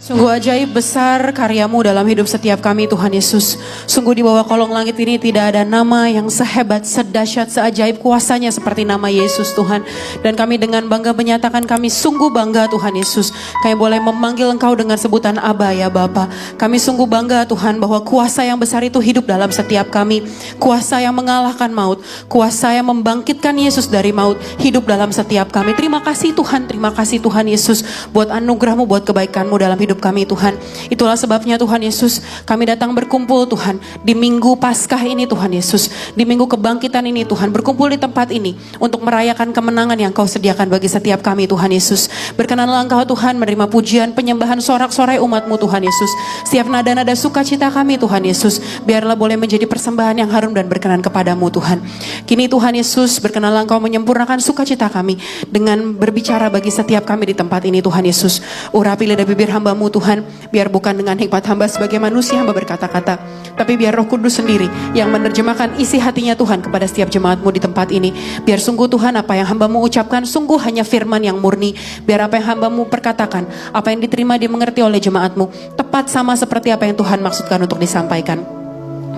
Sungguh ajaib besar karyamu dalam hidup setiap kami Tuhan Yesus. Sungguh di bawah kolong langit ini tidak ada nama yang sehebat, sedahsyat, seajaib kuasanya seperti nama Yesus Tuhan. Dan kami dengan bangga menyatakan kami sungguh bangga Tuhan Yesus. Kami boleh memanggil Engkau dengan sebutan Aba ya Bapa. Kami sungguh bangga Tuhan bahwa kuasa yang besar itu hidup dalam setiap kami. Kuasa yang mengalahkan maut, kuasa yang membangkitkan Yesus dari maut hidup dalam setiap kami. Terima kasih Tuhan Yesus buat anugerah-Mu, buat kebaikan-Mu dalam hidup kami Tuhan. Itulah sebabnya Tuhan Yesus kami datang berkumpul Tuhan di minggu Paskah ini Tuhan Yesus, di minggu kebangkitan ini Tuhan, berkumpul di tempat ini untuk merayakan kemenangan yang Kau sediakan bagi setiap kami Tuhan Yesus. Berkenanlah Engkau Tuhan menerima pujian, penyembahan, sorak-sorai umat-Mu Tuhan Yesus. Setiap nada-nada sukacita kami Tuhan Yesus, biarlah boleh menjadi persembahan yang harum dan berkenan kepadamu Tuhan. Kini Tuhan Yesus berkenanlah Engkau menyempurnakan sukacita kami dengan berbicara bagi setiap kami di tempat ini Tuhan Yesus. Urapi lidah bibir hamba-Mu Tuhan, biar bukan dengan hikmat hamba sebagai manusia hamba berkata-kata, tapi biar Roh Kudus sendiri yang menerjemahkan isi hatinya Tuhan kepada setiap jemaat-Mu di tempat ini. Biar sungguh Tuhan apa yang hamba-Mu ucapkan sungguh hanya firman yang murni. Biar apa yang hamba-Mu perkatakan, apa yang diterima dimengerti oleh jemaat-Mu, tepat sama seperti apa yang Tuhan maksudkan untuk disampaikan.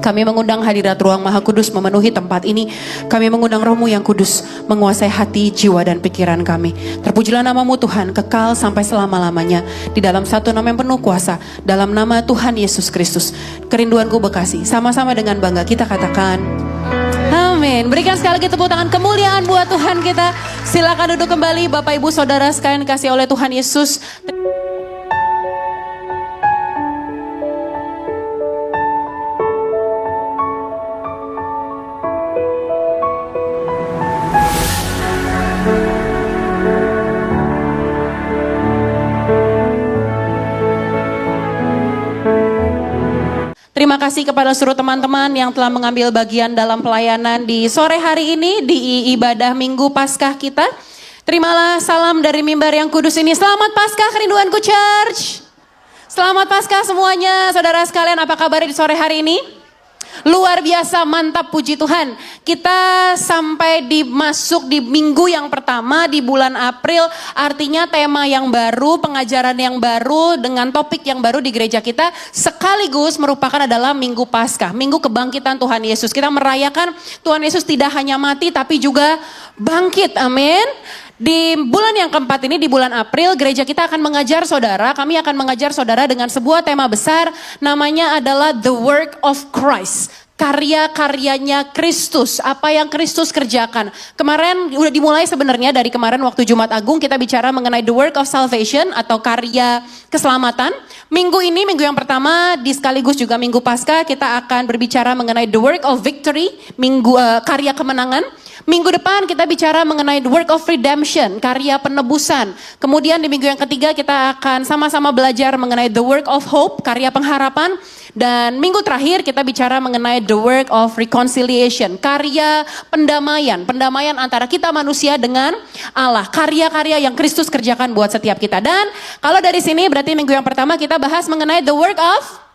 Kami mengundang hadirat Ruang Maha Kudus memenuhi tempat ini. Kami mengundang Roh-Mu yang kudus menguasai hati, jiwa, dan pikiran kami. Terpujilah nama-Mu Tuhan, kekal sampai selama-lamanya. Di dalam satu nama yang penuh kuasa, dalam nama Tuhan Yesus Kristus. Kerinduanku Bekasi, sama-sama dengan bangga kita katakan amin. Berikan sekali lagi tepuk tangan kemuliaan buat Tuhan kita. Silakan duduk kembali Bapak Ibu Saudara sekalian kasih oleh Tuhan Yesus. Terima kasih kepada seluruh teman-teman yang telah mengambil bagian dalam pelayanan di sore hari ini di ibadah Minggu Paskah kita. Terimalah salam dari mimbar yang kudus ini. Selamat Paskah Kerinduanku Church. Selamat Paskah semuanya. Saudara sekalian, apa kabar di sore hari ini? Luar biasa, mantap, puji Tuhan. Kita sampai masuk di minggu yang pertama di bulan April. Artinya tema yang baru, pengajaran yang baru dengan topik yang baru di gereja kita. Sekaligus merupakan adalah Minggu Paskah, Minggu kebangkitan Tuhan Yesus. Kita merayakan Tuhan Yesus tidak hanya mati tapi juga bangkit, amin. Di bulan yang keempat ini, di bulan April, gereja kita akan mengajar saudara, kami akan mengajar saudara dengan sebuah tema besar, namanya adalah The Work of Christ. Karya-karyanya Kristus, apa yang Kristus kerjakan. Kemarin udah dimulai sebenarnya dari kemarin waktu Jumat Agung kita bicara mengenai The Work of Salvation atau karya keselamatan. Minggu ini, minggu yang pertama, di sekaligus juga Minggu Paskah, kita akan berbicara mengenai The Work of Victory, karya kemenangan. Minggu depan kita bicara mengenai the work of redemption, karya penebusan. Kemudian di minggu yang ketiga kita akan sama-sama belajar mengenai the work of hope, karya pengharapan. Dan minggu terakhir kita bicara mengenai the work of reconciliation, karya pendamaian. Pendamaian antara kita manusia dengan Allah. Karya-karya yang Kristus kerjakan buat setiap kita. Dan kalau dari sini berarti minggu yang pertama kita bahas mengenai the work of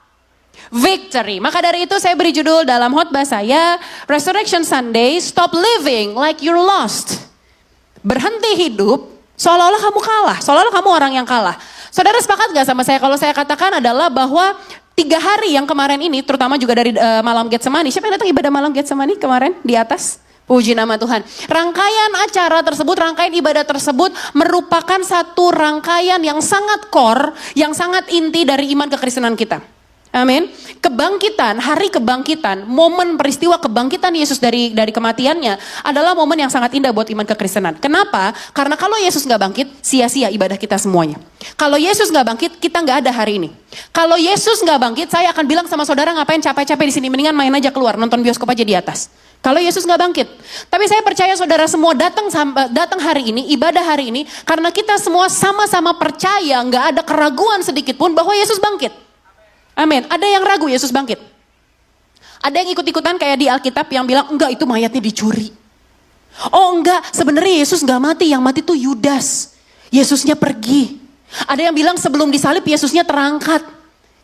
victory. Maka dari itu saya beri judul dalam khotbah saya, Resurrection Sunday, Stop Living Like You're Lost. Berhenti hidup seolah-olah kamu kalah, seolah-olah kamu orang yang kalah. Saudara sepakat gak sama saya kalau saya katakan adalah bahwa 3 hari yang kemarin ini, terutama juga dari malam Getsemani. Siapa yang datang ibadah malam Getsemani kemarin di atas? Puji nama Tuhan. Rangkaian acara tersebut, rangkaian ibadah tersebut merupakan satu rangkaian yang sangat core, yang sangat inti dari iman kekristenan kita. Amin. Kebangkitan, hari kebangkitan, momen peristiwa kebangkitan Yesus dari kematiannya adalah momen yang sangat indah buat iman kekristenan. Kenapa? Karena kalau Yesus gak bangkit, sia-sia ibadah kita semuanya. Kalau Yesus gak bangkit, kita gak ada hari ini. Kalau Yesus gak bangkit, saya akan bilang sama saudara, ngapain capek-capek di sini, mendingan main aja keluar, nonton bioskop aja di atas. Kalau Yesus gak bangkit. Tapi saya percaya saudara semua datang hari ini, ibadah hari ini, karena kita semua sama-sama percaya, gak ada keraguan sedikit pun bahwa Yesus bangkit. Amin. Ada yang ragu Yesus bangkit? Ada yang ikut-ikutan kayak di Alkitab yang bilang, enggak itu mayatnya dicuri. Oh enggak, sebenarnya Yesus enggak mati, yang mati tuh Yudas. Yesusnya pergi. Ada yang bilang sebelum disalib Yesusnya terangkat.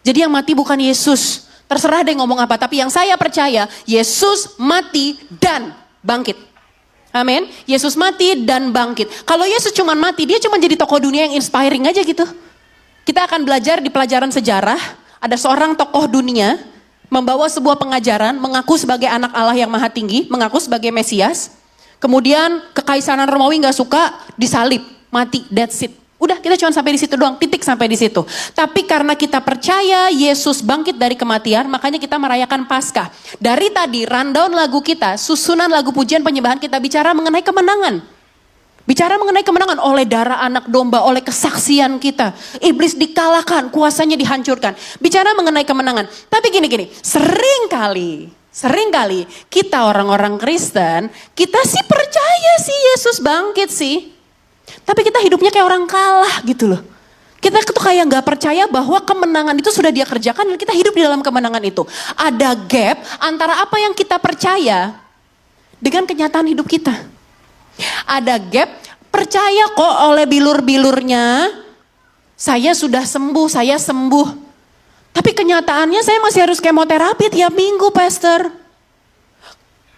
Jadi yang mati bukan Yesus. Terserah deh ngomong apa, tapi yang saya percaya, Yesus mati dan bangkit. Amin. Yesus mati dan bangkit. Kalau Yesus cuma mati, dia cuma jadi tokoh dunia yang inspiring aja gitu. Kita akan belajar di pelajaran sejarah, ada seorang tokoh dunia membawa sebuah pengajaran, mengaku sebagai anak Allah yang maha tinggi, mengaku sebagai Mesias. Kemudian kekaisaran Romawi gak suka, disalib, mati, that's it. Udah, kita cuma sampai di situ doang, titik sampai di situ. Tapi karena kita percaya Yesus bangkit dari kematian, makanya kita merayakan Paskah. Dari tadi rundown lagu kita, susunan lagu pujian penyembahan, kita bicara mengenai kemenangan. Bicara mengenai kemenangan oleh darah anak domba, oleh kesaksian kita. Iblis dikalahkan, kuasanya dihancurkan. Bicara mengenai kemenangan. Tapi gini, sering kali kita orang-orang Kristen, kita sih percaya sih Yesus bangkit sih. Tapi kita hidupnya kayak orang kalah gitu loh. Kita tuh kayak gak percaya bahwa kemenangan itu sudah dia kerjakan dan kita hidup di dalam kemenangan itu. Ada gap antara apa yang kita percaya dengan kenyataan hidup kita. Ada gap, percaya kok oleh bilur-bilurnya, saya sudah sembuh, saya sembuh. Tapi kenyataannya saya masih harus kemoterapi tiap minggu, Pastor.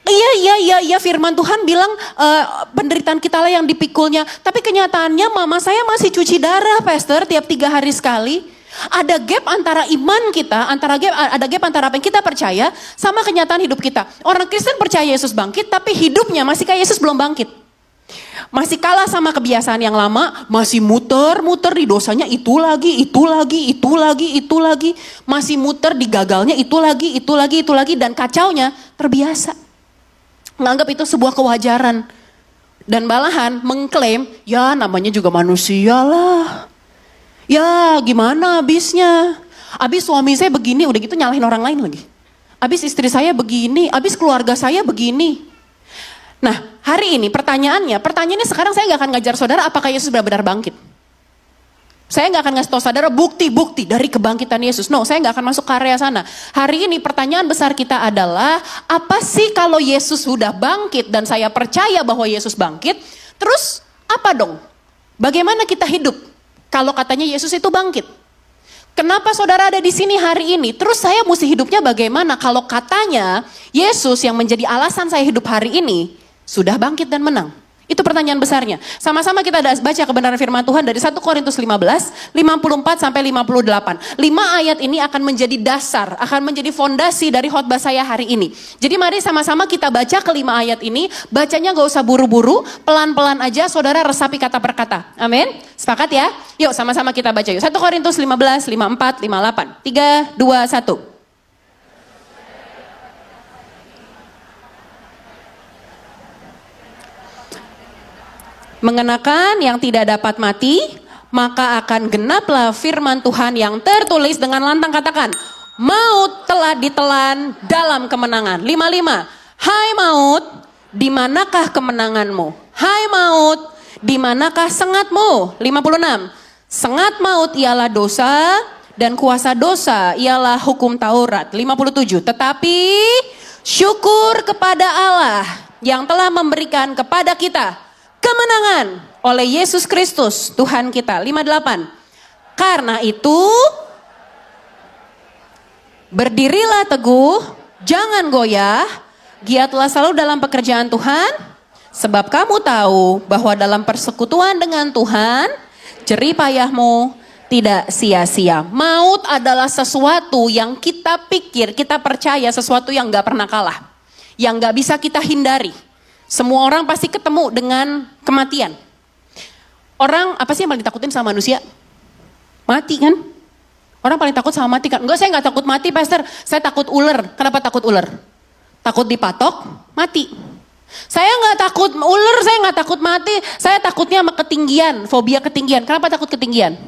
Iya, firman Tuhan bilang penderitaan kita lah yang dipikulnya. Tapi kenyataannya mama saya masih cuci darah, Pastor, tiap 3 hari sekali. Ada gap antara iman kita, ada gap antara apa yang kita percaya sama kenyataan hidup kita. Orang Kristen percaya Yesus bangkit, tapi hidupnya masih kayak Yesus belum bangkit. Masih kalah sama kebiasaan yang lama, masih muter di dosanya itu lagi. Masih muter di gagalnya itu lagi, dan kacaunya terbiasa. Menganggap itu sebuah kewajaran. Dan malahan mengklaim, ya namanya juga manusia lah. Ya gimana abisnya? Abis suami saya begini, udah gitu nyalahin orang lain lagi. Abis istri saya begini, abis keluarga saya begini. Nah hari ini pertanyaannya sekarang saya gak akan ngajar saudara apakah Yesus benar-benar bangkit. Saya gak akan ngasih tahu saudara bukti-bukti dari kebangkitan Yesus. No, saya gak akan masuk ke area sana. Hari ini pertanyaan besar kita adalah, apa sih kalau Yesus sudah bangkit dan saya percaya bahwa Yesus bangkit, terus apa dong? Bagaimana kita hidup kalau katanya Yesus itu bangkit? Kenapa saudara ada di sini hari ini? Terus saya mesti hidupnya bagaimana kalau katanya Yesus yang menjadi alasan saya hidup hari ini sudah bangkit dan menang? Itu pertanyaan besarnya. Sama-sama kita baca kebenaran firman Tuhan dari 1 Korintus 15, 54 sampai 58. 5 ayat ini akan menjadi dasar, akan menjadi fondasi dari khotbah saya hari ini. Jadi mari sama-sama kita baca kelima ayat ini. Bacanya gak usah buru-buru, pelan-pelan aja, saudara resapi kata per kata. Amin? Sepakat ya? Yuk sama-sama kita baca yuk. 1 Korintus 15, 54, 58. 3, 2, 1. Mengenakan yang tidak dapat mati, maka akan genaplah firman Tuhan yang tertulis dengan lantang katakan, maut telah ditelan dalam kemenangan. 55, hai maut, di manakah kemenanganmu? Hai maut, di manakah sengatmu? 56, sengat maut ialah dosa dan kuasa dosa ialah hukum Taurat. 57, tetapi syukur kepada Allah yang telah memberikan kepada kita kemenangan oleh Yesus Kristus Tuhan kita. 58. Karena itu berdirilah teguh, jangan goyah, giatlah selalu dalam pekerjaan Tuhan, sebab kamu tahu bahwa dalam persekutuan dengan Tuhan, jerih payahmu tidak sia-sia. Maut adalah sesuatu yang kita pikir, kita percaya sesuatu yang gak pernah kalah, yang gak bisa kita hindari. Semua orang pasti ketemu dengan kematian. Orang apa sih yang paling ditakutin sama manusia? Mati kan? Orang paling takut sama mati kan? Enggak, saya gak takut mati, Pastor. Saya takut ular. Kenapa takut ular? Takut dipatok, mati. Saya gak takut ular, saya gak takut mati. Saya takutnya sama ketinggian, fobia ketinggian. Kenapa takut ketinggian?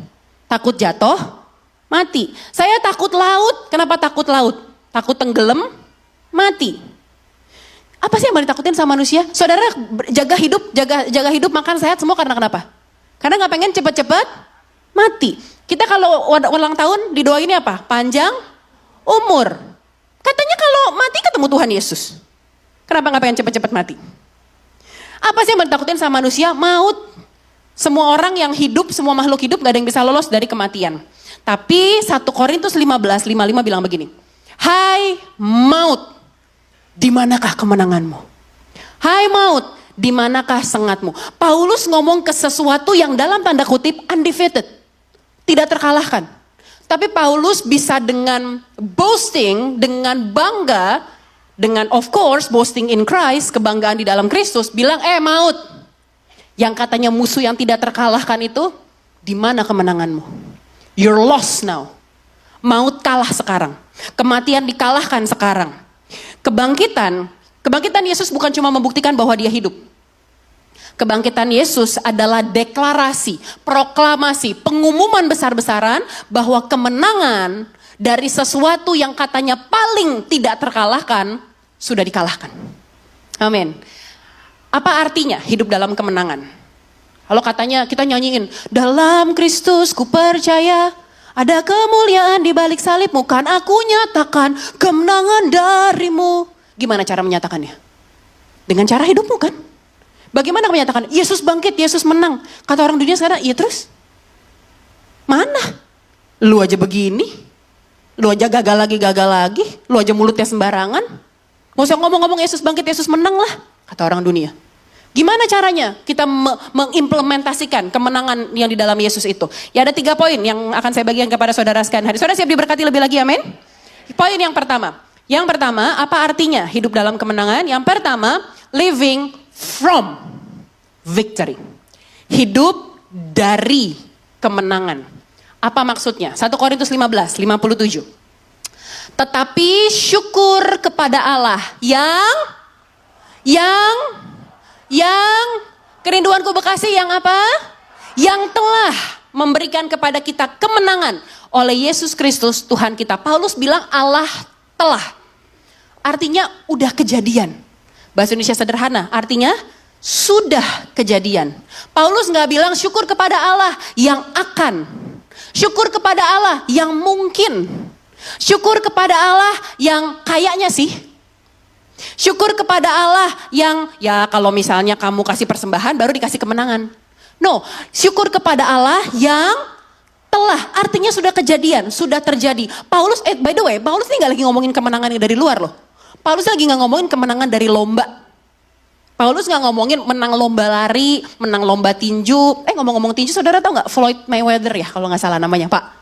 Takut jatuh, mati. Saya takut laut. Kenapa takut laut? Takut tenggelam, mati. Apa sih yang paling ditakutin sama manusia? Saudara jaga hidup, makan sehat semua karena kenapa? Karena gak pengen cepet-cepet mati. Kita kalau ulang tahun didoain apa? Panjang umur. Katanya kalau mati ketemu Tuhan Yesus. Kenapa gak pengen cepet-cepet mati? Apa sih yang paling ditakutin sama manusia? Maut. Semua orang yang hidup, semua makhluk hidup gak ada yang bisa lolos dari kematian. Tapi 1 Korintus 15, 55 bilang begini. Hai maut, di manakah kemenanganmu? Hai maut, di manakah sengatmu? Paulus ngomong ke sesuatu yang dalam tanda kutip undefeated. tidak terkalahkan. Tapi Paulus bisa dengan boasting, dengan bangga, dengan of course boasting in Christ, kebanggaan di dalam Kristus, bilang maut, yang katanya musuh yang tidak terkalahkan itu, di mana kemenanganmu? You're lost now. Maut kalah sekarang. Kematian dikalahkan sekarang. Kebangkitan Yesus bukan cuma membuktikan bahwa dia hidup. Kebangkitan Yesus adalah deklarasi, proklamasi, pengumuman besar-besaran bahwa kemenangan dari sesuatu yang katanya paling tidak terkalahkan, sudah dikalahkan. Amin. Apa artinya hidup dalam kemenangan? Kalau katanya kita nyanyiin, dalam Kristus ku percaya, ada kemuliaan di balik salibmu, kan aku nyatakan kemenangan darimu. Gimana cara menyatakannya? Dengan cara hidupmu kan? Bagaimana menyatakan, Yesus bangkit, Yesus menang. Kata orang dunia sekarang, iya terus? Mana? Lu aja begini, lu aja gagal lagi, lu aja mulutnya sembarangan. Gak usah ngomong-ngomong Yesus bangkit, Yesus menang lah, kata orang dunia. Gimana caranya kita mengimplementasikan kemenangan yang di dalam Yesus itu? Ya ada 3 poin yang akan saya bagikan kepada saudara sekalian hari. Saudara siap diberkati lebih lagi, amin? Poin yang pertama, apa artinya hidup dalam kemenangan? Yang pertama, living from victory. Hidup dari kemenangan. Apa maksudnya? 1 Korintus 15, 57. Tetapi syukur kepada Allah yang kerinduanku Bekasi yang apa? Yang telah memberikan kepada kita kemenangan oleh Yesus Kristus Tuhan kita. Paulus bilang Allah telah. Artinya udah kejadian. Bahasa Indonesia sederhana, artinya sudah kejadian. Paulus gak bilang syukur kepada Allah yang akan. Syukur kepada Allah yang mungkin. Syukur kepada Allah yang kayaknya sih. Syukur kepada Allah yang ya kalau misalnya kamu kasih persembahan baru dikasih kemenangan. No, syukur kepada Allah yang telah, artinya sudah kejadian, sudah terjadi. Paulus, by the way, Paulus ini gak lagi ngomongin kemenangan yang dari luar loh. Paulus lagi gak ngomongin kemenangan dari lomba. Paulus gak ngomongin menang lomba lari, menang lomba tinju. Ngomong-ngomong tinju, saudara tahu gak Floyd Mayweather ya kalau gak salah namanya Pak.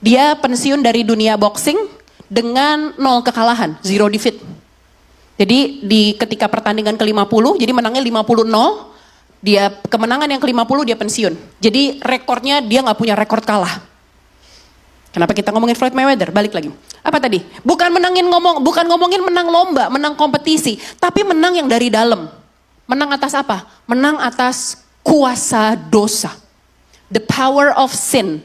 Dia pensiun dari dunia boxing dengan 0 kekalahan, 0 defeat. Jadi ketika pertandingan ke-50, jadi menangnya 50-0, dia kemenangan yang ke-50 dia pensiun. Jadi rekornya dia gak punya rekor kalah. Kenapa kita ngomongin Floyd Mayweather? Balik lagi. Apa tadi? Bukan ngomongin menang lomba, menang kompetisi, tapi menang yang dari dalam. Menang atas apa? Menang atas kuasa dosa. The power of sin.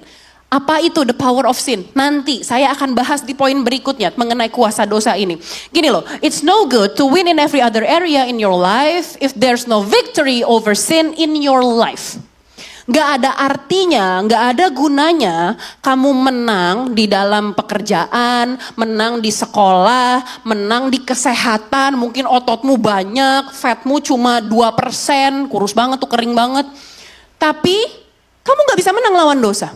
Apa itu the power of sin? Nanti saya akan bahas di poin berikutnya mengenai kuasa dosa ini. Gini loh, it's no good to win in every other area in your life if there's no victory over sin in your life. Gak ada artinya, gak ada gunanya kamu menang di dalam pekerjaan, menang di sekolah, menang di kesehatan, mungkin ototmu banyak, fatmu cuma 2%, kurus banget tuh, kering banget. Tapi kamu gak bisa menang lawan dosa.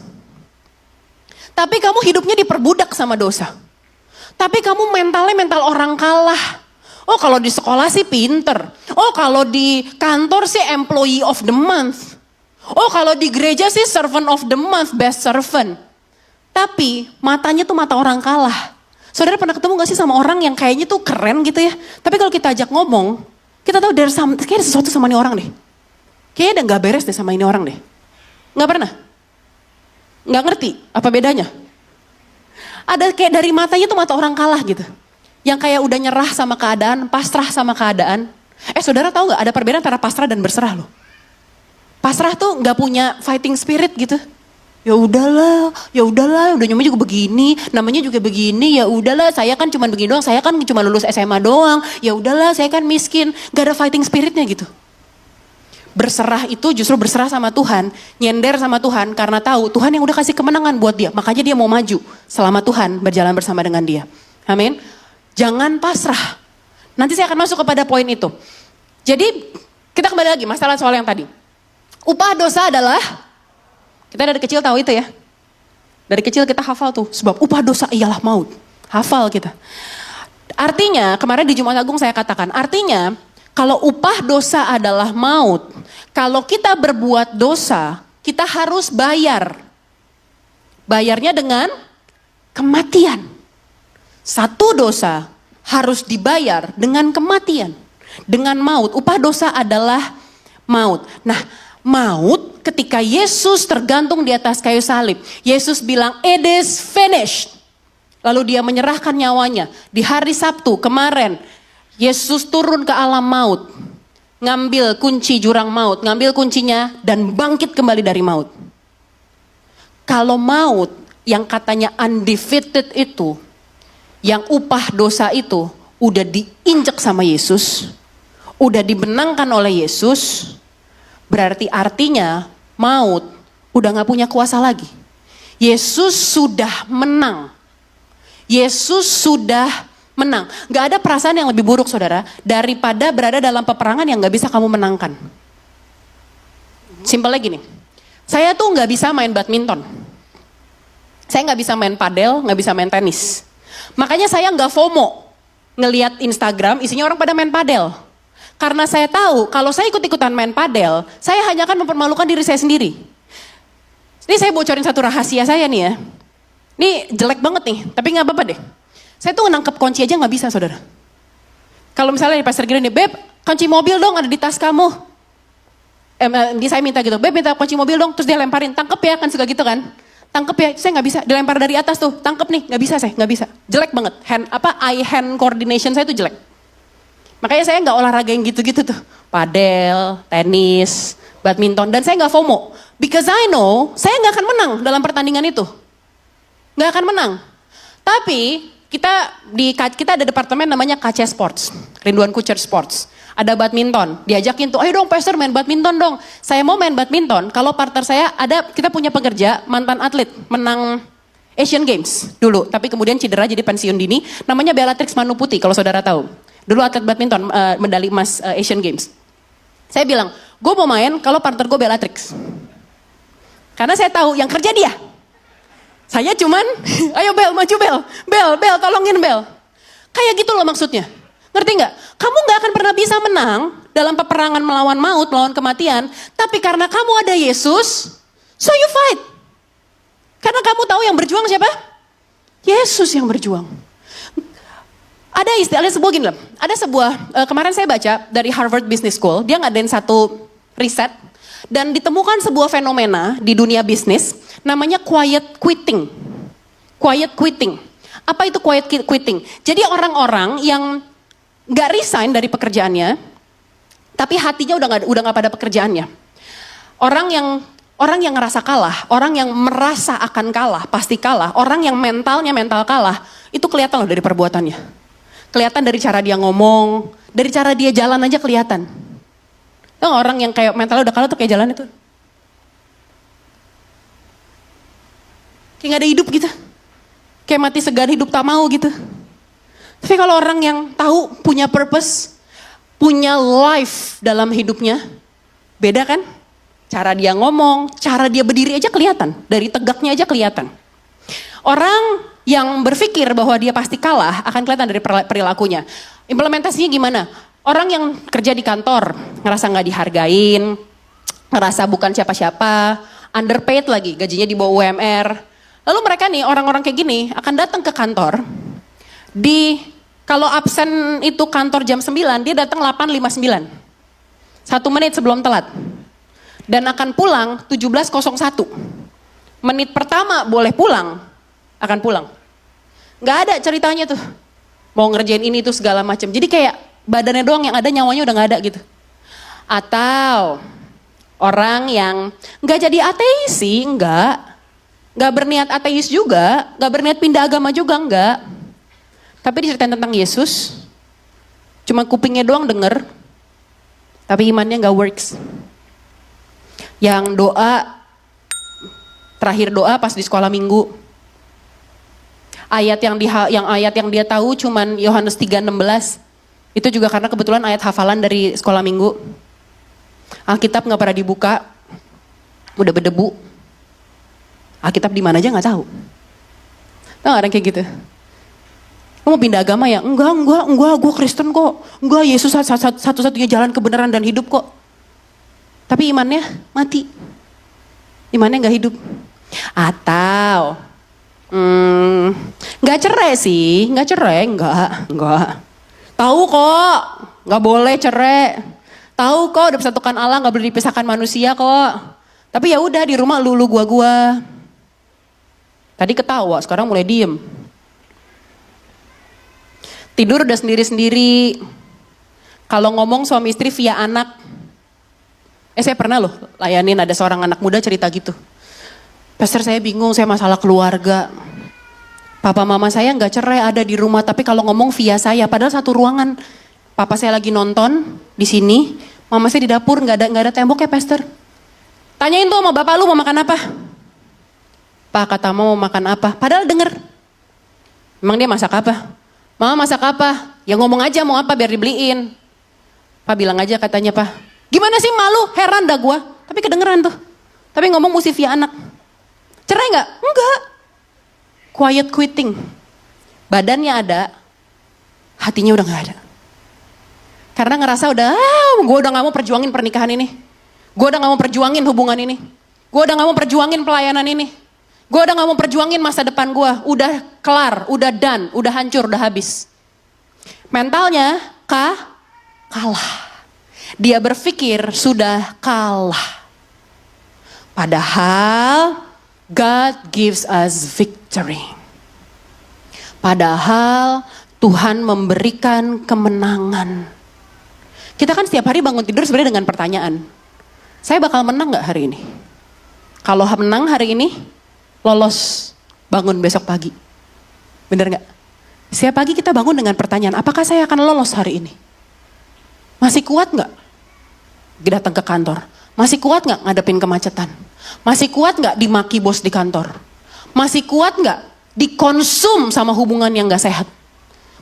Tapi kamu hidupnya diperbudak sama dosa. Tapi kamu mentalnya mental orang kalah. Oh kalau di sekolah sih pinter. Oh kalau di kantor sih employee of the month. Oh kalau di gereja sih servant of the month, best servant. Tapi matanya tuh mata orang kalah. Saudara pernah ketemu gak sih sama orang yang kayaknya tuh keren gitu ya. Tapi kalau kita ajak ngomong, kita tahu kayaknya ada sesuatu sama ini orang deh. Kayaknya ada gak beres deh sama ini orang deh. Gak pernah? Gak ngerti apa bedanya? Ada kayak dari matanya tuh mata orang kalah gitu. Yang kayak udah nyerah sama keadaan, pasrah sama keadaan. Saudara tahu gak ada perbedaan antara pasrah dan berserah loh. Pasrah tuh nggak punya fighting spirit gitu. Ya udahlah, udah namanya juga begini, namanya juga begini. Ya udahlah, saya kan cuma begini doang, saya kan cuma lulus SMA doang. Ya udahlah, saya kan miskin, gak ada fighting spiritnya gitu. Berserah itu justru berserah sama Tuhan, nyender sama Tuhan karena tahu Tuhan yang udah kasih kemenangan buat dia, makanya dia mau maju selama Tuhan berjalan bersama dengan dia. Amin. Jangan pasrah. Nanti saya akan masuk kepada poin itu. Jadi kita kembali lagi masalah soal yang tadi. Upah dosa adalah, kita dari kecil tahu itu ya. Dari kecil kita hafal tuh, sebab upah dosa ialah maut. Hafal kita. Artinya, kemarin di Jumat Agung saya katakan, artinya kalau upah dosa adalah maut, kalau kita berbuat dosa, kita harus bayar. Bayarnya dengan kematian. Satu dosa harus dibayar dengan kematian, dengan maut. Upah dosa adalah maut. Nah, maut ketika Yesus tergantung di atas kayu salib. Yesus bilang, "It is finished." Lalu dia menyerahkan nyawanya. Di hari Sabtu kemarin, Yesus turun ke alam maut. Ngambil kunci jurang maut, ngambil kuncinya dan bangkit kembali dari maut. Kalau maut yang katanya undefeated itu, yang upah dosa itu udah diinjek sama Yesus, udah dimenangkan oleh Yesus, berarti artinya maut udah gak punya kuasa lagi. Yesus sudah menang. Yesus sudah menang. Gak ada perasaan yang lebih buruk, saudara, daripada berada dalam peperangan yang gak bisa kamu menangkan. Simpelnya gini, saya tuh gak bisa main badminton. Saya gak bisa main padel, gak bisa main tenis. Makanya saya gak FOMO ngelihat Instagram isinya orang pada main padel. Karena saya tahu kalau saya ikut-ikutan main padel, saya hanya akan mempermalukan diri saya sendiri. Ini saya bocorin satu rahasia saya nih ya. Ini jelek banget nih, tapi gak apa-apa deh. Saya tuh nangkep kunci aja gak bisa, saudara. Kalau misalnya pastor gini nih, "Beb, kunci mobil dong ada di tas kamu." Saya minta gitu, "Beb, minta kunci mobil dong." Terus dia lemparin, "Tangkep ya," kan suka gitu kan. "Tangkep ya," saya gak bisa. Dilempar dari atas tuh, "Tangkep nih," gak bisa saya, gak bisa. Jelek banget, eye hand coordination saya tuh jelek. Makanya saya gak olahraga yang gitu-gitu tuh. Padel, tenis, badminton, dan saya gak FOMO. Because I know, saya gak akan menang dalam pertandingan itu. Gak akan menang. Tapi kita ada departemen namanya KC Sports, Rinduan Kucer Sports. Ada badminton, diajakin tuh, "Ayo dong pastor main badminton dong." Saya mau main badminton, kalau partner saya kita punya pekerja mantan atlet, menang Asian Games dulu. Tapi kemudian cedera jadi pensiun dini, namanya Bellatrix Manuputi kalau saudara tahu. Dulu atlet badminton, medali emas Asian Games. Saya bilang, "Gue mau main kalau partner gue Bellatrix." Karena saya tahu yang kerja dia. Saya cuman, "Ayo Bel, maju Bel. Bel, tolongin Bel." Kayak gitu loh maksudnya. Ngerti gak? Kamu gak akan pernah bisa menang dalam peperangan melawan maut, melawan kematian. Tapi karena kamu ada Yesus, so you fight. Karena kamu tahu yang berjuang siapa? Yesus yang berjuang. Ada istilahnya sebuah gini loh. Ada sebuah, kemarin saya baca dari Harvard Business School. Dia ngadain satu riset. Dan ditemukan sebuah fenomena di dunia bisnis, namanya quiet quitting. Quiet quitting. Apa itu quiet quitting? Jadi orang-orang yang gak resign dari pekerjaannya, tapi hatinya udah gak pada pekerjaannya. Orang yang ngerasa kalah, orang yang merasa akan kalah, pasti kalah. Orang yang mental kalah, itu kelihatan loh dari perbuatannya. Kelihatan dari cara dia ngomong, dari cara dia jalan aja kelihatan. Tuh orang yang kayak mentalnya udah kalah tuh kayak jalan itu. Kayak gak ada hidup gitu. Kayak mati segan hidup tak mau gitu. Tapi kalau orang yang tahu punya purpose, punya life dalam hidupnya, beda kan? Cara dia ngomong, cara dia berdiri aja kelihatan. Dari tegaknya aja kelihatan. Orang yang berpikir bahwa dia pasti kalah akan kelihatan dari perilakunya. Implementasinya gimana? Orang yang kerja di kantor, ngerasa gak dihargain, ngerasa bukan siapa-siapa, underpaid lagi, gajinya di bawah UMR. Lalu mereka nih, orang-orang kayak gini akan datang ke kantor, kalau absen itu kantor jam 9, dia datang 8.59. 1 menit sebelum telat. Dan akan pulang 17.01. Menit pertama boleh pulang, akan pulang. Gak ada ceritanya tuh, mau ngerjain ini tuh segala macam. Jadi kayak badannya doang yang ada, nyawanya udah gak ada gitu. Atau orang yang gak jadi ateis sih, gak berniat ateis juga, gak berniat pindah agama juga, enggak. Tapi diceritain tentang Yesus, cuma kupingnya doang denger, tapi imannya gak works. Yang doa, terakhir doa pas di sekolah minggu, ayat yang dia tahu cuman Yohanes 3:16. Itu juga karena kebetulan ayat hafalan dari sekolah minggu. Alkitab gak pernah dibuka, udah berdebu. Alkitab di mana aja gak tahu. Tahu orang kayak gitu? Lo mau pindah agama ya? Enggak, gue Kristen kok. Enggak, Yesus satu-satunya jalan kebenaran dan hidup kok. Tapi imannya mati. Imannya gak hidup. Atau nggak cerai sih, nggak cerai, nggak. Tahu kok, nggak boleh cerai. Tahu kok udah persatukan Allah, nggak boleh dipisahkan manusia kok. Tapi ya udah di rumah lulu gua. Tadi ketawa, sekarang mulai diem. Tidur udah sendiri-sendiri. Kalau ngomong suami istri via anak. Saya pernah loh layanin ada seorang anak muda cerita gitu. Pastor saya bingung, saya masalah keluarga. Papa mama saya nggak cerai ada di rumah, tapi kalau ngomong via saya, padahal satu ruangan. Papa saya lagi nonton di sini, mama saya di dapur nggak ada tembok ya pastor. Tanyain tuh sama bapak lu mau makan apa? Pak kata mau makan apa? Padahal denger. Emang dia masak apa? Mama masak apa? Ya ngomong aja mau apa biar dibeliin. Pak bilang aja katanya Pak. Gimana sih malu? Heran dah gua. Tapi kedengeran tuh. Tapi ngomong mesti via anak. Cerai nggak? Enggak. Quiet quitting. Badannya ada, hatinya udah nggak ada. Karena ngerasa udah, gue udah nggak mau perjuangin pernikahan ini. Gue udah nggak mau perjuangin hubungan ini. Gue udah nggak mau perjuangin pelayanan ini. Gue udah gak mau perjuangin masa depan gue. Udah kelar, udah done, udah hancur, udah habis. Mentalnya kalah. Dia berpikir sudah kalah. Padahal God gives us victory. Padahal Tuhan memberikan kemenangan. Kita kan setiap hari bangun tidur sebenarnya dengan pertanyaan. Saya bakal menang gak hari ini? Kalau menang hari ini, lolos bangun besok pagi. Bener gak? Setiap pagi kita bangun dengan pertanyaan, apakah saya akan lolos hari ini? Masih kuat gak datang ke kantor? Masih kuat gak ngadepin kemacetan? Masih kuat gak dimaki bos di kantor? Masih kuat gak dikonsum sama hubungan yang gak sehat?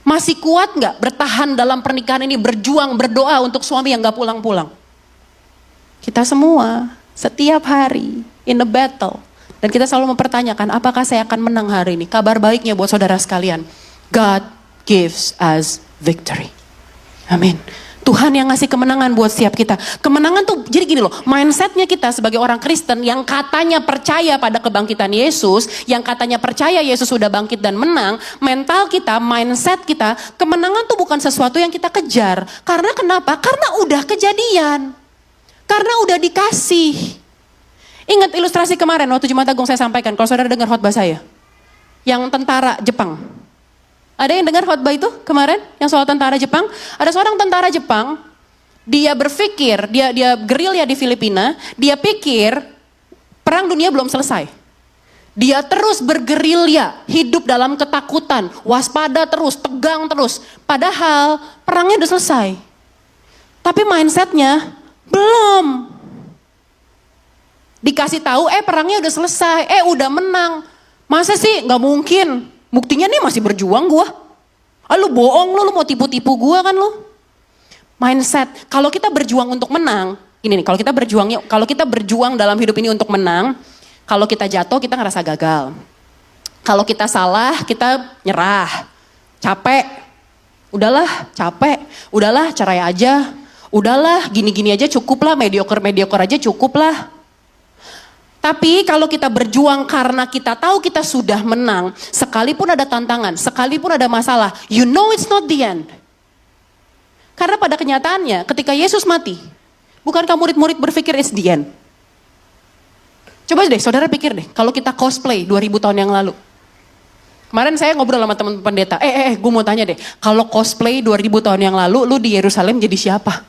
Masih kuat gak bertahan dalam pernikahan ini, berjuang, berdoa untuk suami yang gak pulang-pulang? Kita semua setiap hari in a battle. Dan kita selalu mempertanyakan, apakah saya akan menang hari ini? Kabar baiknya buat saudara sekalian, God gives us victory. Amin. Tuhan yang ngasih kemenangan buat setiap kita. Kemenangan tuh, jadi gini loh, mindsetnya kita sebagai orang Kristen yang katanya percaya pada kebangkitan Yesus, yang katanya percaya Yesus sudah bangkit dan menang, mental kita, mindset kita, kemenangan tuh bukan sesuatu yang kita kejar. Karena kenapa? Karena udah kejadian. Karena udah dikasih. Ingat ilustrasi kemarin waktu Jumat Agung saya sampaikan, kalau saudara dengar khotbah saya. Yang tentara Jepang. Ada yang dengar khotbah itu kemarin? Yang soal tentara Jepang? Ada seorang tentara Jepang, dia berpikir, dia gerilya di Filipina, dia pikir perang dunia belum selesai. Dia terus bergerilya, hidup dalam ketakutan, waspada terus, tegang terus. Padahal perangnya udah selesai. Tapi mindsetnya belum. Dikasih tahu, perangnya udah selesai, udah menang. Masa sih? Nggak mungkin. Buktinya nih masih berjuang gua. Lu bohong lu mau tipu-tipu gua kan lu. Mindset, kalau kita berjuang untuk menang, ini nih, kalau kita berjuang dalam hidup ini untuk menang, kalau kita jatuh kita ngerasa gagal. Kalau kita salah, kita nyerah. Capek. Udahlah, capek. Udahlah, cerai aja. Udahlah, gini-gini aja cukup lah, mediocre aja cukup lah. Tapi kalau kita berjuang karena kita tahu kita sudah menang, sekalipun ada tantangan, sekalipun ada masalah, you know it's not the end. Karena pada kenyataannya ketika Yesus mati, bukankah murid-murid berpikir it's the end? Coba deh saudara pikir deh, kalau kita cosplay 2000 tahun yang lalu. Kemarin saya ngobrol sama teman pendeta, gue mau tanya deh, kalau cosplay 2000 tahun yang lalu, lu di Yerusalem jadi siapa?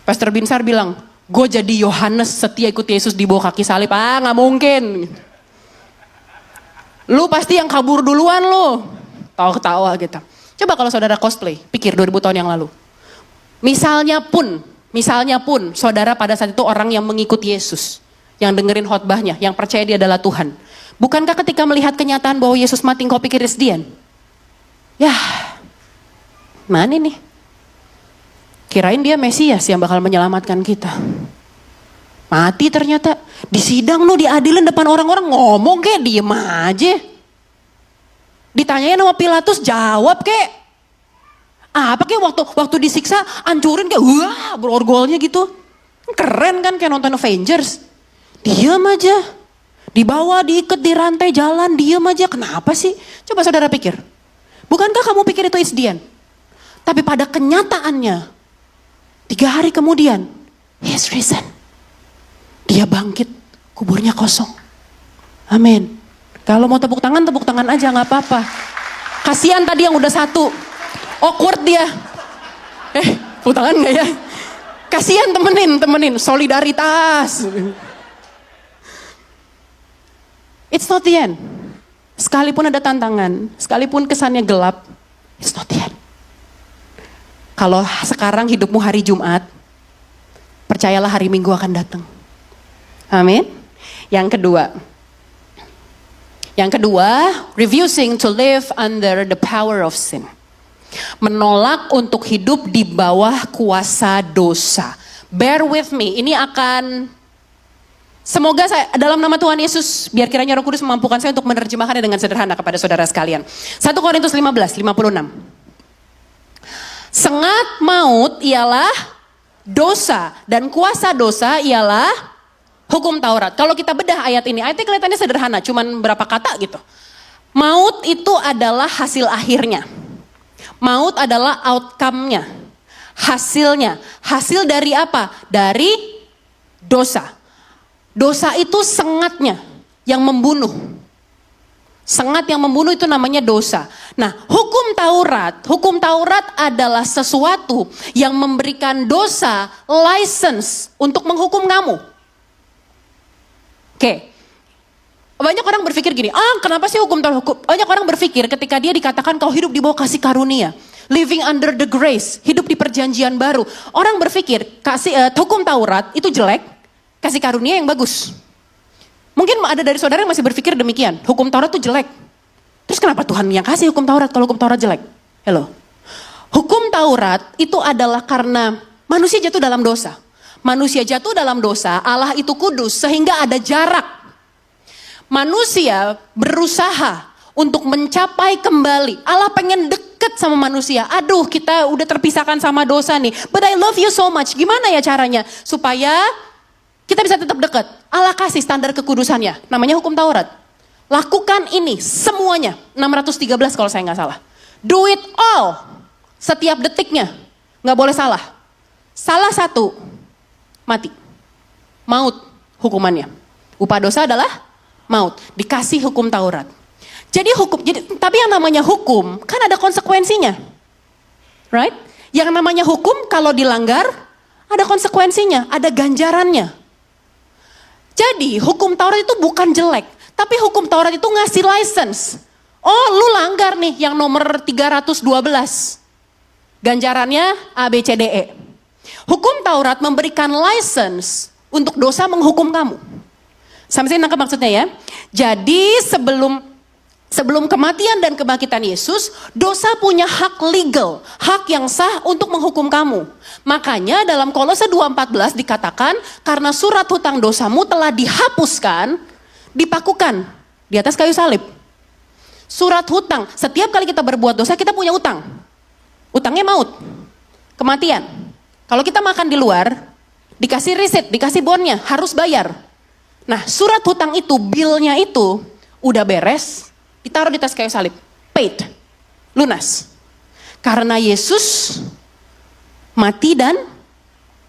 Pastor Binsar bilang, gue jadi Yohanes setia ikut Yesus di bawah kaki salib. Gak mungkin. Lu pasti yang kabur duluan lu. Tawa-ketawa gitu. Coba kalau saudara cosplay, pikir 2000 tahun yang lalu. Misalnya pun saudara pada saat itu orang yang mengikuti Yesus. Yang dengerin khotbahnya, yang percaya dia adalah Tuhan. Bukankah ketika melihat kenyataan bahwa Yesus mati kau pikir Resdian? Mana nih? Kirain dia Mesias yang bakal menyelamatkan kita. Mati ternyata. Di sidang lu diadilin depan orang-orang ngomong kayak diem aja. Ditanyain sama Pilatus jawab kayak. Apa kayak waktu disiksa hancurin kayak wah berorgolnya gitu. Keren kan kayak nonton Avengers. Diam aja. Dibawa, diikat, dirantai, jalan, diam aja. Kenapa sih? Coba saudara pikir. Bukankah kamu pikir itu insiden? Tapi pada kenyataannya, 3 hari kemudian, he is risen. Dia bangkit, kuburnya kosong. Amin. Kalau mau tepuk tangan aja, gak apa-apa. Kasihan tadi yang udah satu. Awkward dia. Tepuk tangan gak ya? Kasihan temenin. Solidaritas. It's not the end. Sekalipun ada tantangan, sekalipun kesannya gelap, it's not the end. Kalau sekarang hidupmu hari Jumat, percayalah hari Minggu akan datang. Amin. Yang kedua, refusing to live under the power of sin. Menolak untuk hidup di bawah kuasa dosa. Bear with me, ini akan, semoga saya, dalam nama Tuhan Yesus, biar kiranya Roh Kudus memampukan saya untuk menerjemahkannya dengan sederhana kepada saudara sekalian. 1 Korintus 15, 56. Sengat maut ialah dosa, dan kuasa dosa ialah hukum Taurat. Kalau kita bedah ayatnya kelihatannya sederhana, cuman berapa kata gitu. Maut itu adalah hasil akhirnya. Maut adalah outcome-nya, hasilnya. Hasil dari apa? Dari dosa. Dosa itu sengatnya yang membunuh. Sengat yang membunuh itu namanya dosa. Nah, hukum Taurat adalah sesuatu yang memberikan dosa license untuk menghukum kamu. Oke. Banyak orang berpikir gini, kenapa sih hukum Taurat? Banyak orang berpikir ketika dia dikatakan kau hidup di bawah kasih karunia, living under the grace, hidup di perjanjian baru. Orang berpikir hukum Taurat itu jelek, kasih karunia yang bagus. Mungkin ada dari saudara yang masih berpikir demikian, hukum Taurat itu jelek. Terus kenapa Tuhan yang kasih hukum Taurat kalau hukum Taurat jelek? Hello. Hukum Taurat itu adalah karena manusia jatuh dalam dosa. Manusia jatuh dalam dosa, Allah itu kudus sehingga ada jarak. Manusia berusaha untuk mencapai kembali. Allah pengen deket sama manusia. Aduh, kita udah terpisahkan sama dosa nih. But I love you so much. Gimana ya caranya? Supaya kita bisa tetap dekat. Allah kasih standar kekudusannya. Namanya hukum Taurat. Lakukan ini semuanya. 613 kalau saya nggak salah. Do it all. Setiap detiknya. Nggak boleh salah. Salah satu, mati. Maut hukumannya. Upah dosa adalah maut, dikasih hukum Taurat. Tapi yang namanya hukum kan ada konsekuensinya, right? Yang namanya hukum kalau dilanggar ada konsekuensinya, ada ganjarannya. Jadi hukum Taurat itu bukan jelek, tapi hukum Taurat itu ngasih license. Oh, lu langgar nih yang nomor 312, ganjarannya A, B, C, D, E. Hukum Taurat memberikan license untuk dosa menghukum kamu. Sampai sini nangkep maksudnya ya. Jadi sebelum kematian dan kebangkitan Yesus, dosa punya hak legal, hak yang sah untuk menghukum kamu. Makanya dalam Kolose 2:14 dikatakan, karena surat hutang dosamu telah dihapuskan, dipakukan di atas kayu salib. Surat hutang, setiap kali kita berbuat dosa kita punya utang. Utangnya maut, kematian. Kalau kita makan di luar, dikasih receipt, dikasih bonnya, harus bayar. Nah, surat hutang itu, bill-nya itu udah beres, ditaruh di atas kayu salib. Paid, lunas. Karena Yesus mati dan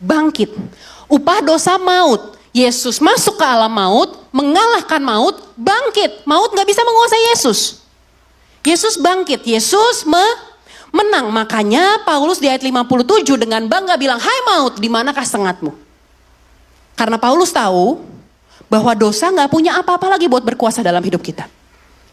bangkit. Upah dosa maut. Yesus masuk ke alam maut, mengalahkan maut, bangkit. Maut gak bisa menguasai Yesus. Yesus bangkit, Yesus menang. Makanya Paulus di ayat 57 dengan bangga bilang, hai maut, di manakah sengatmu? Karena Paulus tahu bahwa dosa gak punya apa-apa lagi buat berkuasa dalam hidup kita.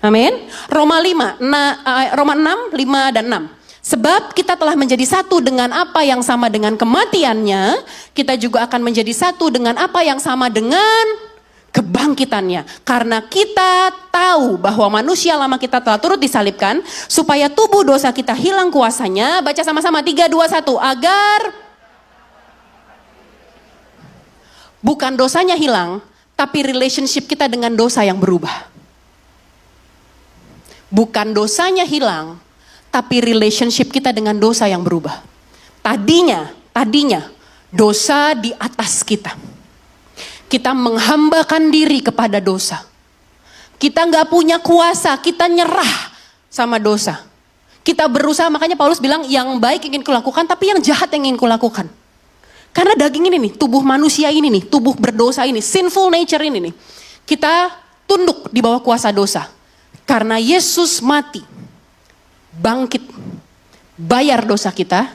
Amin. Roma 6, 5 dan 6. Sebab kita telah menjadi satu dengan apa yang sama dengan kematiannya, kita juga akan menjadi satu dengan apa yang sama dengan kebangkitannya. Karena kita tahu bahwa manusia lama kita telah turut disalibkan, supaya tubuh dosa kita hilang kuasanya. Baca sama-sama, 3, 2, 1. Agar bukan dosanya hilang, tapi relationship kita dengan dosa yang berubah. Bukan dosanya hilang, tapi relationship kita dengan dosa yang berubah. Tadinya dosa di atas kita. Kita menghambakan diri kepada dosa. Kita nggak punya kuasa, kita nyerah sama dosa. Kita berusaha, makanya Paulus bilang yang baik ingin kulakukan tapi yang jahat yang ingin kulakukan. Karena daging ini nih, tubuh manusia ini nih, tubuh berdosa ini, sinful nature ini nih. Kita tunduk di bawah kuasa dosa. Karena Yesus mati, bangkit, bayar dosa kita,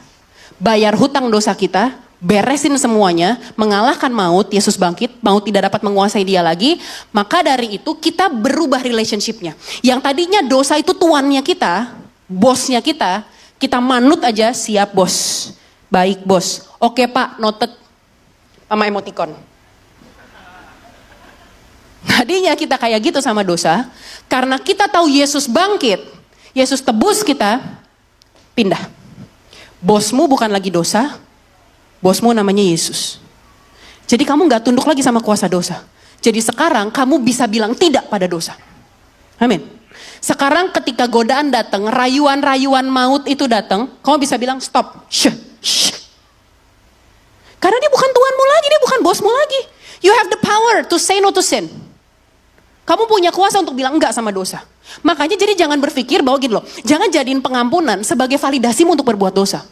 bayar hutang dosa kita, beresin semuanya, mengalahkan maut, Yesus bangkit, maut tidak dapat menguasai dia lagi. Maka dari itu kita berubah relationship-nya. Yang tadinya dosa itu tuannya kita, bosnya kita manut aja, siap bos, baik bos, oke pak, noted, sama emoticon. Tadinya kita kayak gitu sama dosa, karena kita tahu Yesus bangkit, Yesus tebus kita, pindah. Bosmu bukan lagi dosa, bosmu namanya Yesus. Jadi kamu gak tunduk lagi sama kuasa dosa. Jadi sekarang kamu bisa bilang tidak pada dosa. Amin. Sekarang ketika godaan datang, rayuan-rayuan maut itu datang, kamu bisa bilang stop. Shh. Karena dia bukan Tuhanmu lagi, dia bukan bosmu lagi. You have the power to say no to sin. Kamu punya kuasa untuk bilang enggak sama dosa. Makanya jadi jangan berpikir bahwa gitu loh, jangan jadiin pengampunan sebagai validasimu untuk berbuat dosa.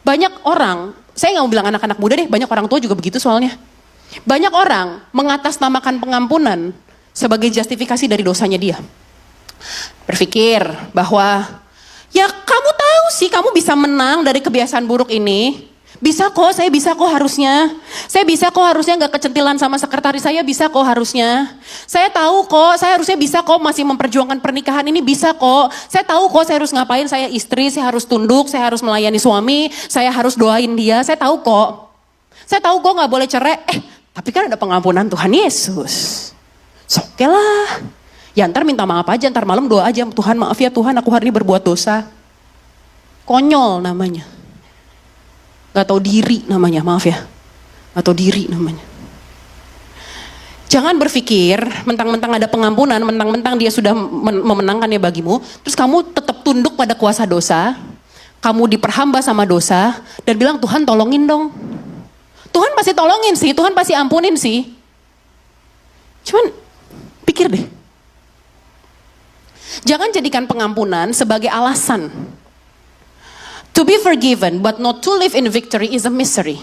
Banyak orang, saya gak mau bilang anak-anak muda deh, banyak orang tua juga begitu soalnya. Banyak orang mengatasnamakan pengampunan sebagai justifikasi dari dosanya dia. Berpikir bahwa ya kamu tahu sih kamu bisa menang dari kebiasaan buruk ini. Bisa kok, saya bisa kok harusnya. Saya bisa kok harusnya gak kecentilan sama sekretaris saya, bisa kok harusnya. Saya tahu kok, saya harusnya bisa kok masih memperjuangkan pernikahan ini, bisa kok. Saya tahu kok saya harus ngapain, saya istri, saya harus tunduk, saya harus melayani suami, saya harus doain dia, saya tahu kok. Saya tahu kok gak boleh cerai, tapi kan ada pengampunan Tuhan Yesus. Oke lah. Ya ntar minta maaf aja, ntar malam doa aja, Tuhan maaf ya Tuhan aku hari ini berbuat dosa. Konyol namanya. Gak tahu diri namanya, maaf ya. Gak tahu diri namanya. Jangan berpikir mentang-mentang ada pengampunan, mentang-mentang dia sudah memenangkannya bagimu, terus kamu tetap tunduk pada kuasa dosa, kamu diperhamba sama dosa, dan bilang Tuhan tolongin dong. Tuhan pasti tolongin sih, Tuhan pasti ampunin sih. Cuman pikir deh. Jangan jadikan pengampunan sebagai alasan. To be forgiven but not to live in victory is a mystery.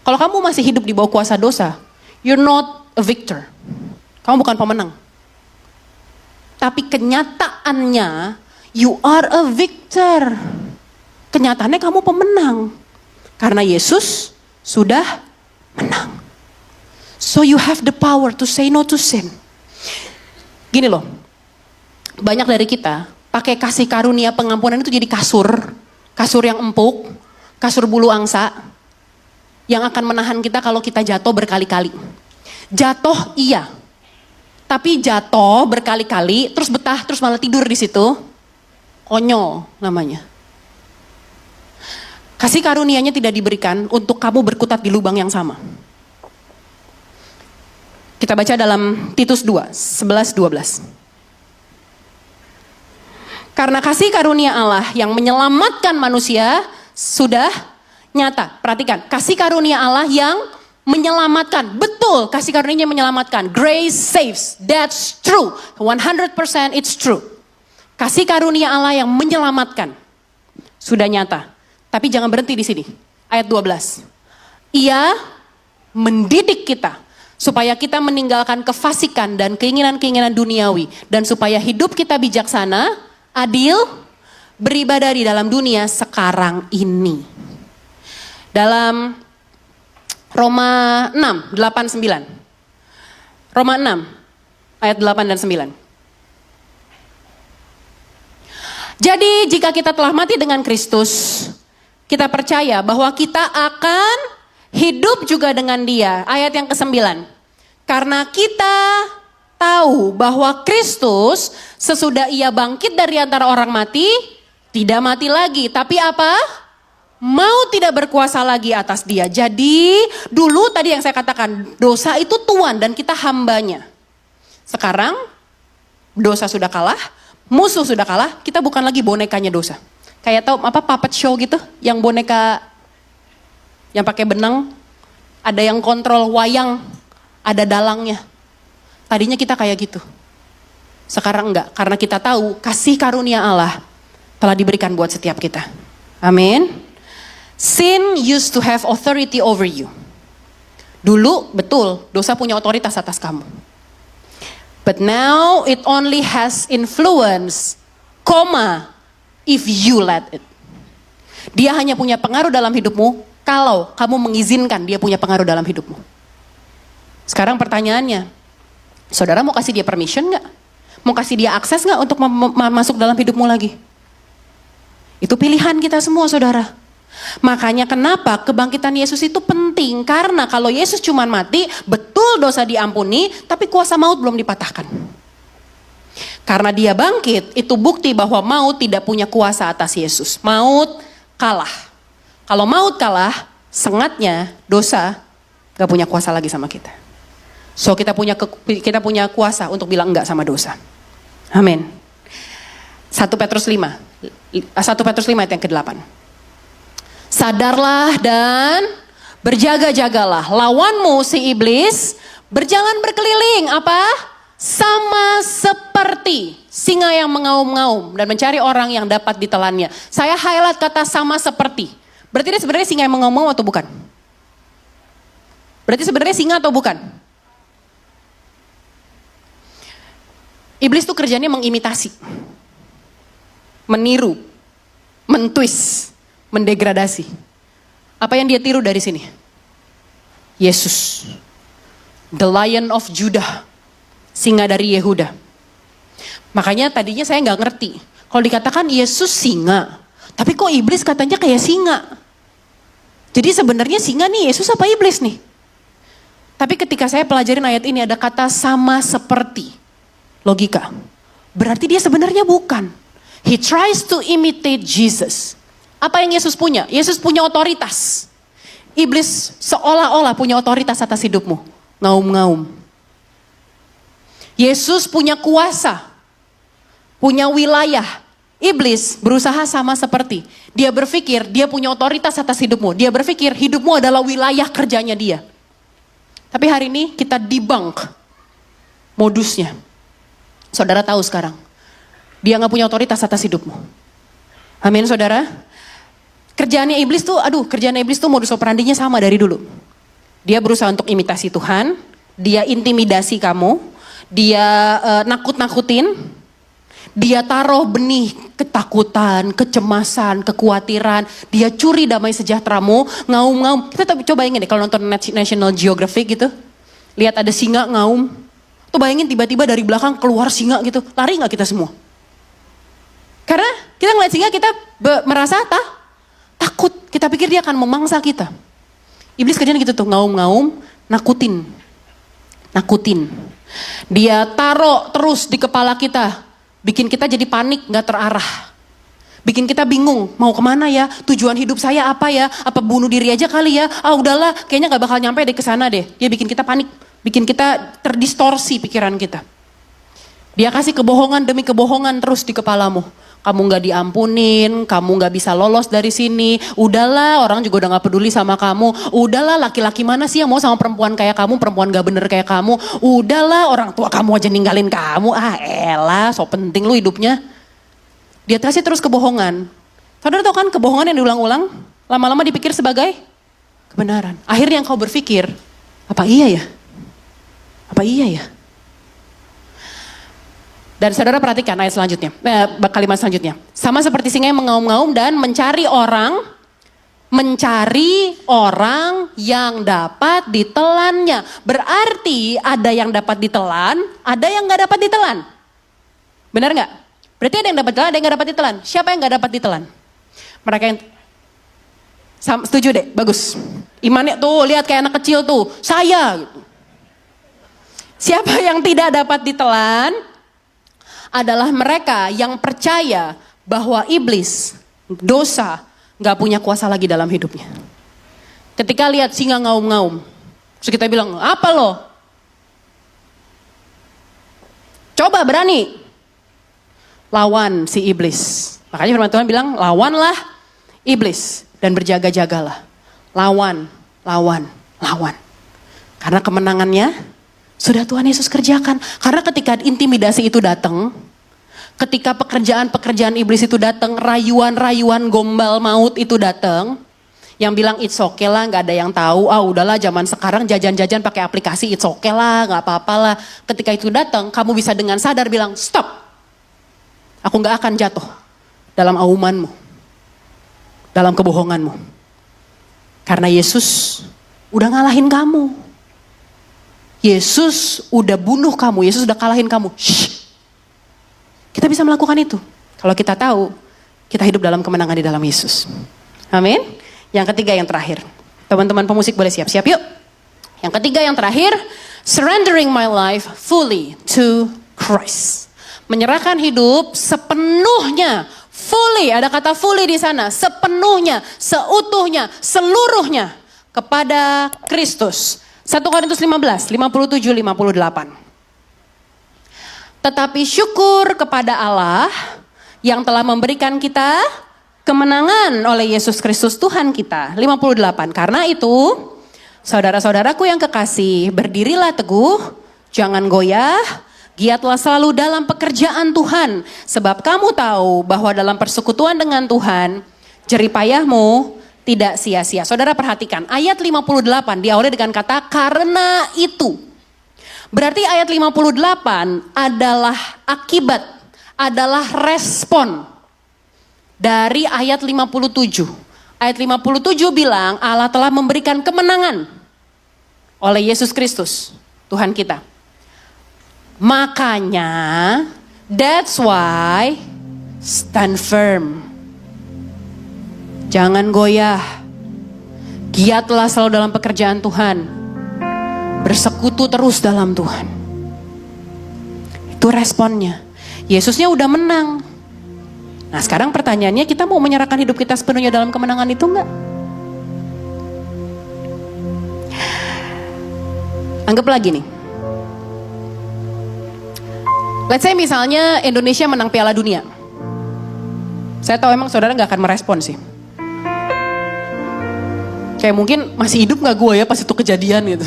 Kalau kamu masih hidup di bawah kuasa dosa, you're not a victor. Kamu bukan pemenang. Tapi kenyataannya, you are a victor. Kenyataannya kamu pemenang. Karena Yesus sudah menang. So you have the power to say no to sin. Gini loh, banyak dari kita pakai kasih karunia pengampunan itu jadi kasur yang empuk, kasur bulu angsa, yang akan menahan kita kalau kita jatuh berkali-kali. Jatuh iya, tapi jatuh berkali-kali, terus betah, terus malah tidur di situ, konyol namanya. Kasih karunianya tidak diberikan untuk kamu berkutat di lubang yang sama. Kita baca dalam Titus 2, 11-12. Karena kasih karunia Allah yang menyelamatkan manusia sudah nyata. Perhatikan, kasih karunia Allah yang menyelamatkan. Betul, kasih karunia menyelamatkan. Grace saves, that's true. 100% it's true. Kasih karunia Allah yang menyelamatkan sudah nyata. Tapi jangan berhenti di sini. Ayat 12. Ia mendidik kita supaya kita meninggalkan kefasikan dan keinginan-keinginan duniawi, dan supaya hidup kita bijaksana, adil, beribadah di dalam dunia sekarang ini. Dalam Roma 6, 8, 9. Roma 6, ayat 8 dan 9. Jadi jika kita telah mati dengan Kristus, kita percaya bahwa kita akan hidup juga dengan Dia. Ayat yang ke-9. Karena kita tahu bahwa Kristus sesudah ia bangkit dari antara orang mati, tidak mati lagi. Tapi apa? Maut tidak berkuasa lagi atas dia. Jadi dulu tadi yang saya katakan, dosa itu tuan dan kita hambanya. Sekarang dosa sudah kalah, musuh sudah kalah, kita bukan lagi bonekanya dosa. Kayak tahu apa puppet show gitu, yang boneka yang pakai benang, ada yang kontrol wayang, ada dalangnya. Tadinya kita kayak gitu. Sekarang enggak, karena kita tahu kasih karunia Allah telah diberikan buat setiap kita. Amin. Sin used to have authority over you. Dulu betul, dosa punya otoritas atas kamu. But now it only has influence, if you let it. Dia hanya punya pengaruh dalam hidupmu kalau kamu mengizinkan dia punya pengaruh dalam hidupmu. Sekarang pertanyaannya, saudara mau kasih dia permission gak? Mau kasih dia akses gak untuk masuk dalam hidupmu lagi? Itu pilihan kita semua, saudara. Makanya kenapa kebangkitan Yesus itu penting. Karena kalau Yesus cuma mati, betul dosa diampuni, tapi kuasa maut belum dipatahkan. Karena dia bangkit, itu bukti bahwa maut tidak punya kuasa atas Yesus. Maut kalah. Kalau maut kalah, sengatnya dosa gak punya kuasa lagi sama kita. So kita punya kuasa untuk bilang enggak sama dosa. Amin. 1 Petrus 5 ayat yang ke-8. Sadarlah dan berjaga-jagalah. Lawanmu si iblis berjalan berkeliling apa? Sama seperti singa yang mengaum-ngaum dan mencari orang yang dapat ditelannya. Saya highlight kata sama seperti. Berarti dia sebenarnya singa yang mengaum-ngaum atau bukan? Berarti sebenarnya singa atau bukan? Iblis tuh kerjanya mengimitasi, meniru, mentwist, mendegradasi. Apa yang dia tiru dari sini? Yesus, the Lion of Judah, singa dari Yehuda. Makanya tadinya saya nggak ngerti, kalau dikatakan Yesus singa, tapi kok iblis katanya kayak singa. Jadi sebenarnya singa nih Yesus apa iblis nih? Tapi ketika saya pelajarin ayat ini ada kata sama seperti. Logika. Berarti dia sebenarnya bukan. He tries to imitate Jesus. Apa yang Yesus punya? Yesus punya otoritas. Iblis seolah-olah punya otoritas atas hidupmu. Ngaum-ngaum. Yesus punya kuasa. Punya wilayah. Iblis berusaha sama seperti. Dia berpikir dia punya otoritas atas hidupmu. Dia berpikir hidupmu adalah wilayah kerjanya dia. Tapi hari ini kita debunk modusnya. Saudara tahu sekarang, dia gak punya otoritas atas hidupmu. Amin saudara. Kerjaannya iblis tuh modus operandinya sama dari dulu. Dia berusaha untuk imitasi Tuhan, dia intimidasi kamu, dia nakut-nakutin, dia taruh benih ketakutan, kecemasan, kekhawatiran, dia curi damai sejahteramu, ngaum-ngaum. Kita coba ingin deh kalau nonton National Geographic gitu, lihat ada singa ngaum. Tuh bayangin tiba-tiba dari belakang keluar singa gitu. Lari gak kita semua? Karena kita ngeliat singa kita merasa takut. Kita pikir dia akan memangsa kita. Iblis kerjanya gitu tuh, ngaum-ngaum, nakutin. Dia taruh terus di kepala kita. Bikin kita jadi panik, gak terarah. Bikin kita bingung, mau kemana ya? Tujuan hidup saya apa ya? Apa bunuh diri aja kali ya? Udahlah, kayaknya gak bakal nyampe deh ke sana deh. Dia bikin kita panik. Bikin kita terdistorsi pikiran kita. Dia kasih kebohongan demi kebohongan terus di kepalamu. Kamu gak diampunin, kamu gak bisa lolos dari sini. Udahlah, orang juga udah gak peduli sama kamu. Udahlah, laki-laki mana sih yang mau sama perempuan kayak kamu, perempuan gak bener kayak kamu. Udahlah, orang tua kamu aja ninggalin kamu. Elah, so penting lu hidupnya. Dia kasih terus kebohongan. Saudara tahu kan kebohongan yang diulang-ulang, lama-lama dipikir sebagai kebenaran. Akhirnya kau berpikir, apa iya ya? Apa iya ya? Dan saudara perhatikan ayat selanjutnya, kalimat selanjutnya. Sama seperti singa yang mengaum-ngaum dan mencari orang yang dapat ditelannya. Berarti ada yang dapat ditelan, ada yang gak dapat ditelan. Benar gak? Berarti ada yang dapat ditelan, ada yang gak dapat ditelan. Siapa yang gak dapat ditelan? Mereka yang setuju deh, bagus. Imannya tuh, lihat kayak anak kecil tuh, saya gitu. Siapa yang tidak dapat ditelan adalah mereka yang percaya bahwa iblis, dosa, gak punya kuasa lagi dalam hidupnya. Ketika lihat singa ngaum-ngaum, terus kita bilang, apa lo? Coba berani lawan si iblis. Makanya firman Tuhan bilang, lawanlah iblis dan berjaga-jagalah. Lawan. Karena kemenangannya Sudah Tuhan Yesus kerjakan. Karena ketika intimidasi itu datang, ketika pekerjaan-pekerjaan iblis itu datang, rayuan-rayuan gombal maut itu datang, yang bilang it's okay lah, gak ada yang tahu, udahlah zaman sekarang jajan-jajan pakai aplikasi, it's okay lah, gak apa-apa lah. Ketika itu datang, kamu bisa dengan sadar bilang, stop. Aku gak akan jatuh dalam aumanmu, dalam kebohonganmu. Karena Yesus udah ngalahin kamu. Yesus udah bunuh kamu, Yesus udah kalahin kamu. Shh. Kita bisa melakukan itu. Kalau kita tahu, kita hidup dalam kemenangan di dalam Yesus. Amin. Yang ketiga, yang terakhir. Teman-teman pemusik boleh siap-siap yuk. Yang ketiga, yang terakhir. Surrendering my life fully to Christ. Menyerahkan hidup sepenuhnya. Fully, ada kata fully di sana. Sepenuhnya, seutuhnya, seluruhnya kepada Kristus. 1 Korintus 15, 57, 58. Tetapi syukur kepada Allah yang telah memberikan kita kemenangan oleh Yesus Kristus Tuhan kita. 58. Karena itu, saudara-saudaraku yang kekasih, berdirilah teguh, jangan goyah, giatlah selalu dalam pekerjaan Tuhan. Sebab kamu tahu bahwa dalam persekutuan dengan Tuhan, jerih payahmu tidak sia-sia. Saudara perhatikan, ayat 58 diawali dengan kata karena itu. Berarti ayat 58 adalah akibat, adalah respon dari ayat 57. Ayat 57 bilang Allah telah memberikan kemenangan oleh Yesus Kristus, Tuhan kita. Makanya, that's why stand firm. Jangan goyah. Giatlah selalu dalam pekerjaan Tuhan. Bersekutu terus dalam Tuhan. Itu responnya. Yesusnya udah menang. Nah sekarang pertanyaannya, kita mau menyerahkan hidup kita sepenuhnya dalam kemenangan itu enggak? Anggap lagi nih. Let's say misalnya Indonesia menang Piala Dunia. Saya tahu emang saudara gak akan merespon sih. Kayak mungkin masih hidup gak gue ya pas itu kejadian gitu.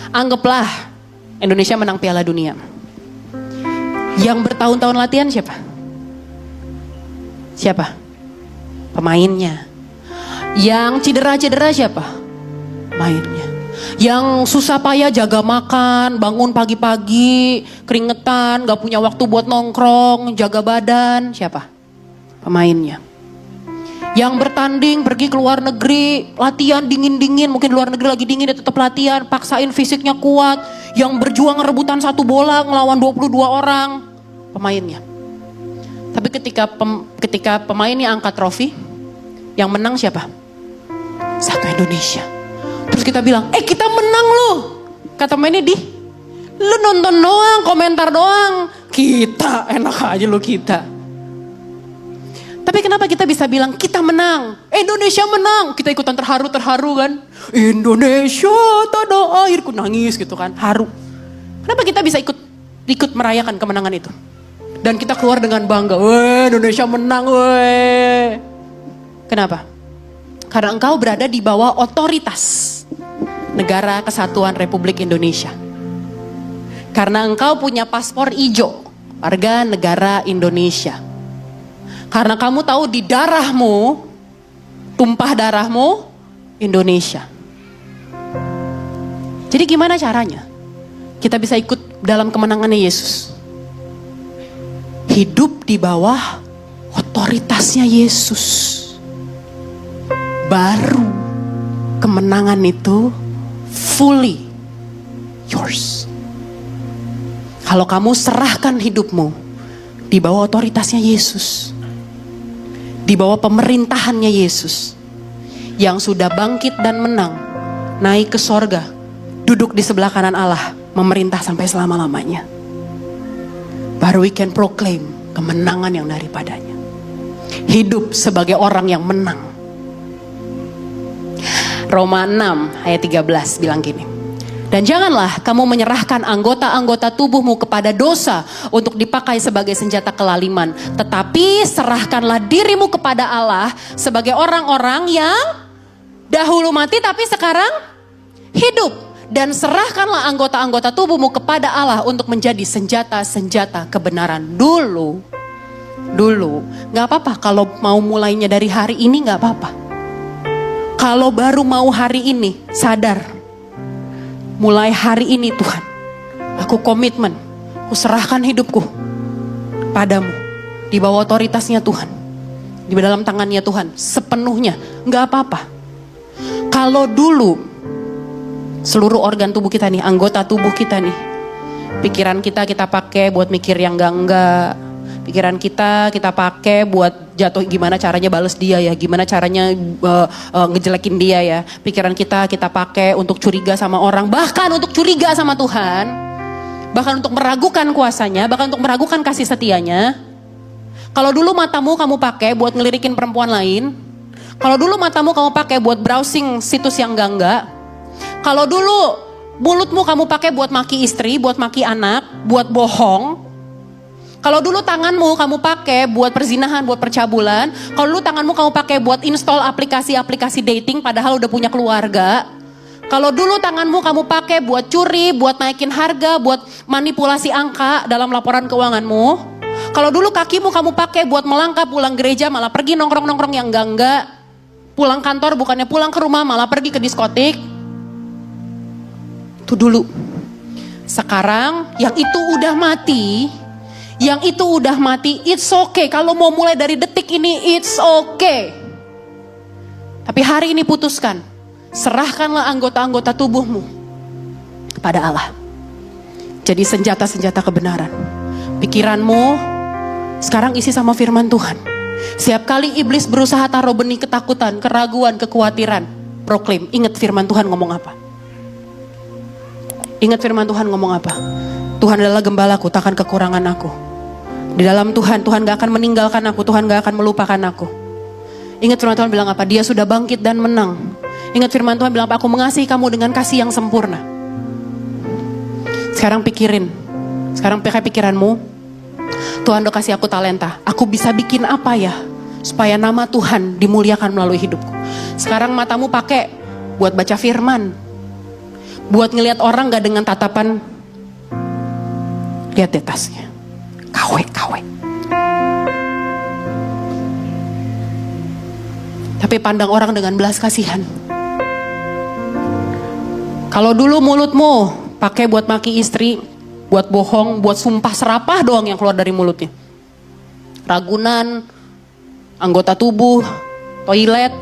Anggaplah Indonesia menang Piala Dunia. Yang bertahun-tahun latihan siapa? Siapa? Pemainnya. Yang cedera-cedera siapa? Mainnya. Yang susah payah jaga makan, bangun pagi-pagi, keringetan, gak punya waktu buat nongkrong, jaga badan, siapa? Pemainnya. Yang bertanding, pergi ke luar negeri, latihan dingin-dingin, mungkin luar negeri lagi dingin, dia tetap latihan, paksain fisiknya kuat. Yang berjuang rebutan satu bola, ngelawan 22 orang, pemainnya. Tapi ketika pemainnya angkat trofi, yang menang siapa? Satu Indonesia. Terus kita bilang, kita menang loh. Kata mainnya lu nonton doang, komentar doang. Kita, enak aja lo kita. Tapi kenapa kita bisa bilang kita menang? Indonesia menang. Kita ikutan terharu kan. Indonesia tanah airku, nangis gitu kan, haru. Kenapa kita bisa ikut merayakan kemenangan itu? Dan kita keluar dengan bangga, weh Indonesia menang weh. Kenapa? Karena engkau berada di bawah otoritas Negara Kesatuan Republik Indonesia. Karena engkau punya paspor hijau, warga negara Indonesia. Karena kamu tahu di darahmu, tumpah darahmu Indonesia. Jadi gimana caranya kita bisa ikut dalam kemenangannya Yesus? Hidup di bawah otoritasnya Yesus. Baru kemenangan itu fully yours. Kalau kamu serahkan hidupmu di bawah otoritasnya Yesus, di bawah pemerintahannya Yesus, yang sudah bangkit dan menang, naik ke sorga, duduk di sebelah kanan Allah, memerintah sampai selama-lamanya. Baru we can proclaim kemenangan yang daripadanya. Hidup sebagai orang yang menang. Roma 6 ayat 13 bilang gini. Dan janganlah kamu menyerahkan anggota-anggota tubuhmu kepada dosa untuk dipakai sebagai senjata kelaliman. Tetapi serahkanlah dirimu kepada Allah sebagai orang-orang yang dahulu mati tapi sekarang hidup. Dan serahkanlah anggota-anggota tubuhmu kepada Allah untuk menjadi senjata-senjata kebenaran. Dulu, gak apa-apa kalau mau mulainya dari hari ini, gak apa-apa. Kalau baru mau hari ini, sadar. Mulai hari ini Tuhan, aku komitmen, aku serahkan hidupku padamu. Di bawah otoritasnya Tuhan, di dalam tangannya Tuhan, sepenuhnya, gak apa-apa. Kalau dulu, seluruh organ tubuh kita nih, anggota tubuh kita nih, pikiran kita pakai buat mikir yang enggak. Pikiran kita pakai buat jatuh, gimana caranya bales dia ya, gimana caranya ngejelekin dia ya. Pikiran kita pakai untuk curiga sama orang, bahkan untuk curiga sama Tuhan, bahkan untuk meragukan kuasanya, bahkan untuk meragukan kasih setianya. Kalau dulu matamu kamu pakai buat ngelirikin perempuan lain, kalau dulu matamu kamu pakai buat browsing situs yang enggak. Kalau dulu mulutmu kamu pakai buat maki istri, buat maki anak, buat bohong. Kalau dulu tanganmu kamu pakai buat perzinahan, buat percabulan. Kalau dulu tanganmu kamu pakai buat install aplikasi-aplikasi dating padahal udah punya keluarga. Kalau dulu tanganmu kamu pakai buat curi, buat naikin harga, buat manipulasi angka dalam laporan keuanganmu. Kalau dulu kakimu kamu pakai buat melangkah pulang gereja malah pergi nongkrong-nongkrong yang enggak. Pulang kantor bukannya pulang ke rumah malah pergi ke diskotik. Itu dulu. Sekarang yang itu udah mati, it's okay. Kalau mau mulai dari detik ini, it's okay. Tapi hari ini putuskan, serahkanlah anggota-anggota tubuhmu kepada Allah. Jadi senjata-senjata kebenaran. Pikiranmu sekarang isi sama firman Tuhan. Setiap kali iblis berusaha taruh benih ketakutan, keraguan, kekhawatiran, proklaim, ingat firman Tuhan ngomong apa. Ingat firman Tuhan ngomong apa? Tuhan adalah gembalaku, takkan kekurangan aku. Di dalam Tuhan gak akan meninggalkan aku, Tuhan gak akan melupakan aku. Ingat firman Tuhan bilang apa? Dia sudah bangkit dan menang. Ingat firman Tuhan bilang apa? Aku mengasihi kamu dengan kasih yang sempurna. Sekarang pikirin, sekarang pakai pikiranmu. Tuhan udah kasih aku talenta, aku bisa bikin apa ya supaya nama Tuhan dimuliakan melalui hidupku. Sekarang matamu pakai buat baca firman, buat ngelihat orang gak dengan tatapan lihat di tasnya, KW. Tapi pandang orang dengan belas kasihan. Kalau dulu mulutmu pakai buat maki istri, buat bohong, buat sumpah serapah doang yang keluar dari mulutnya. Ragunan, anggota tubuh, toilet.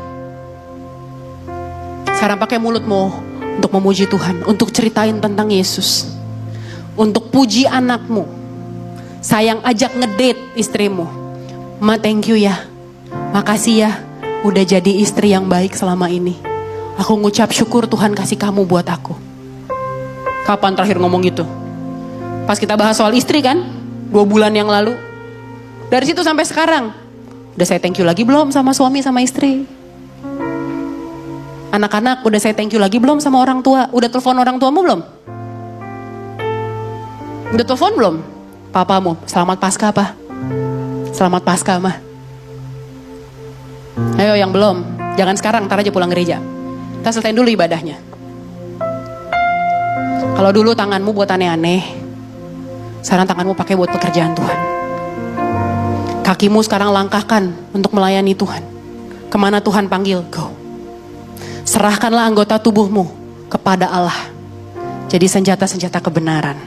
Sekarang pakai mulutmu untuk memuji Tuhan, untuk ceritain tentang Yesus, untuk puji anakmu. Sayang ajak ngedate istrimu. Ma thank you ya, makasih ya udah jadi istri yang baik selama ini. Aku ngucap syukur Tuhan kasih kamu buat aku. Kapan terakhir ngomong gitu? Pas kita bahas soal istri kan, 2 bulan yang lalu. Dari situ sampai sekarang, udah saya thank you lagi belum sama suami sama istri? Anak-anak udah saya thank you lagi belum sama orang tua? Udah telepon orang tuamu belum? Udah telepon belum? Papamu, selamat Paskah pa. Selamat Paskah mah. Ayo yang belum, jangan sekarang, ntar aja pulang gereja. Kita selesaiin dulu ibadahnya. Kalau dulu tanganmu buat aneh-aneh, sekarang tanganmu pakai buat pekerjaan Tuhan. Kakimu sekarang langkahkan untuk melayani Tuhan. Kemana Tuhan panggil, go. Serahkanlah anggota tubuhmu kepada Allah. Jadi senjata-senjata kebenaran.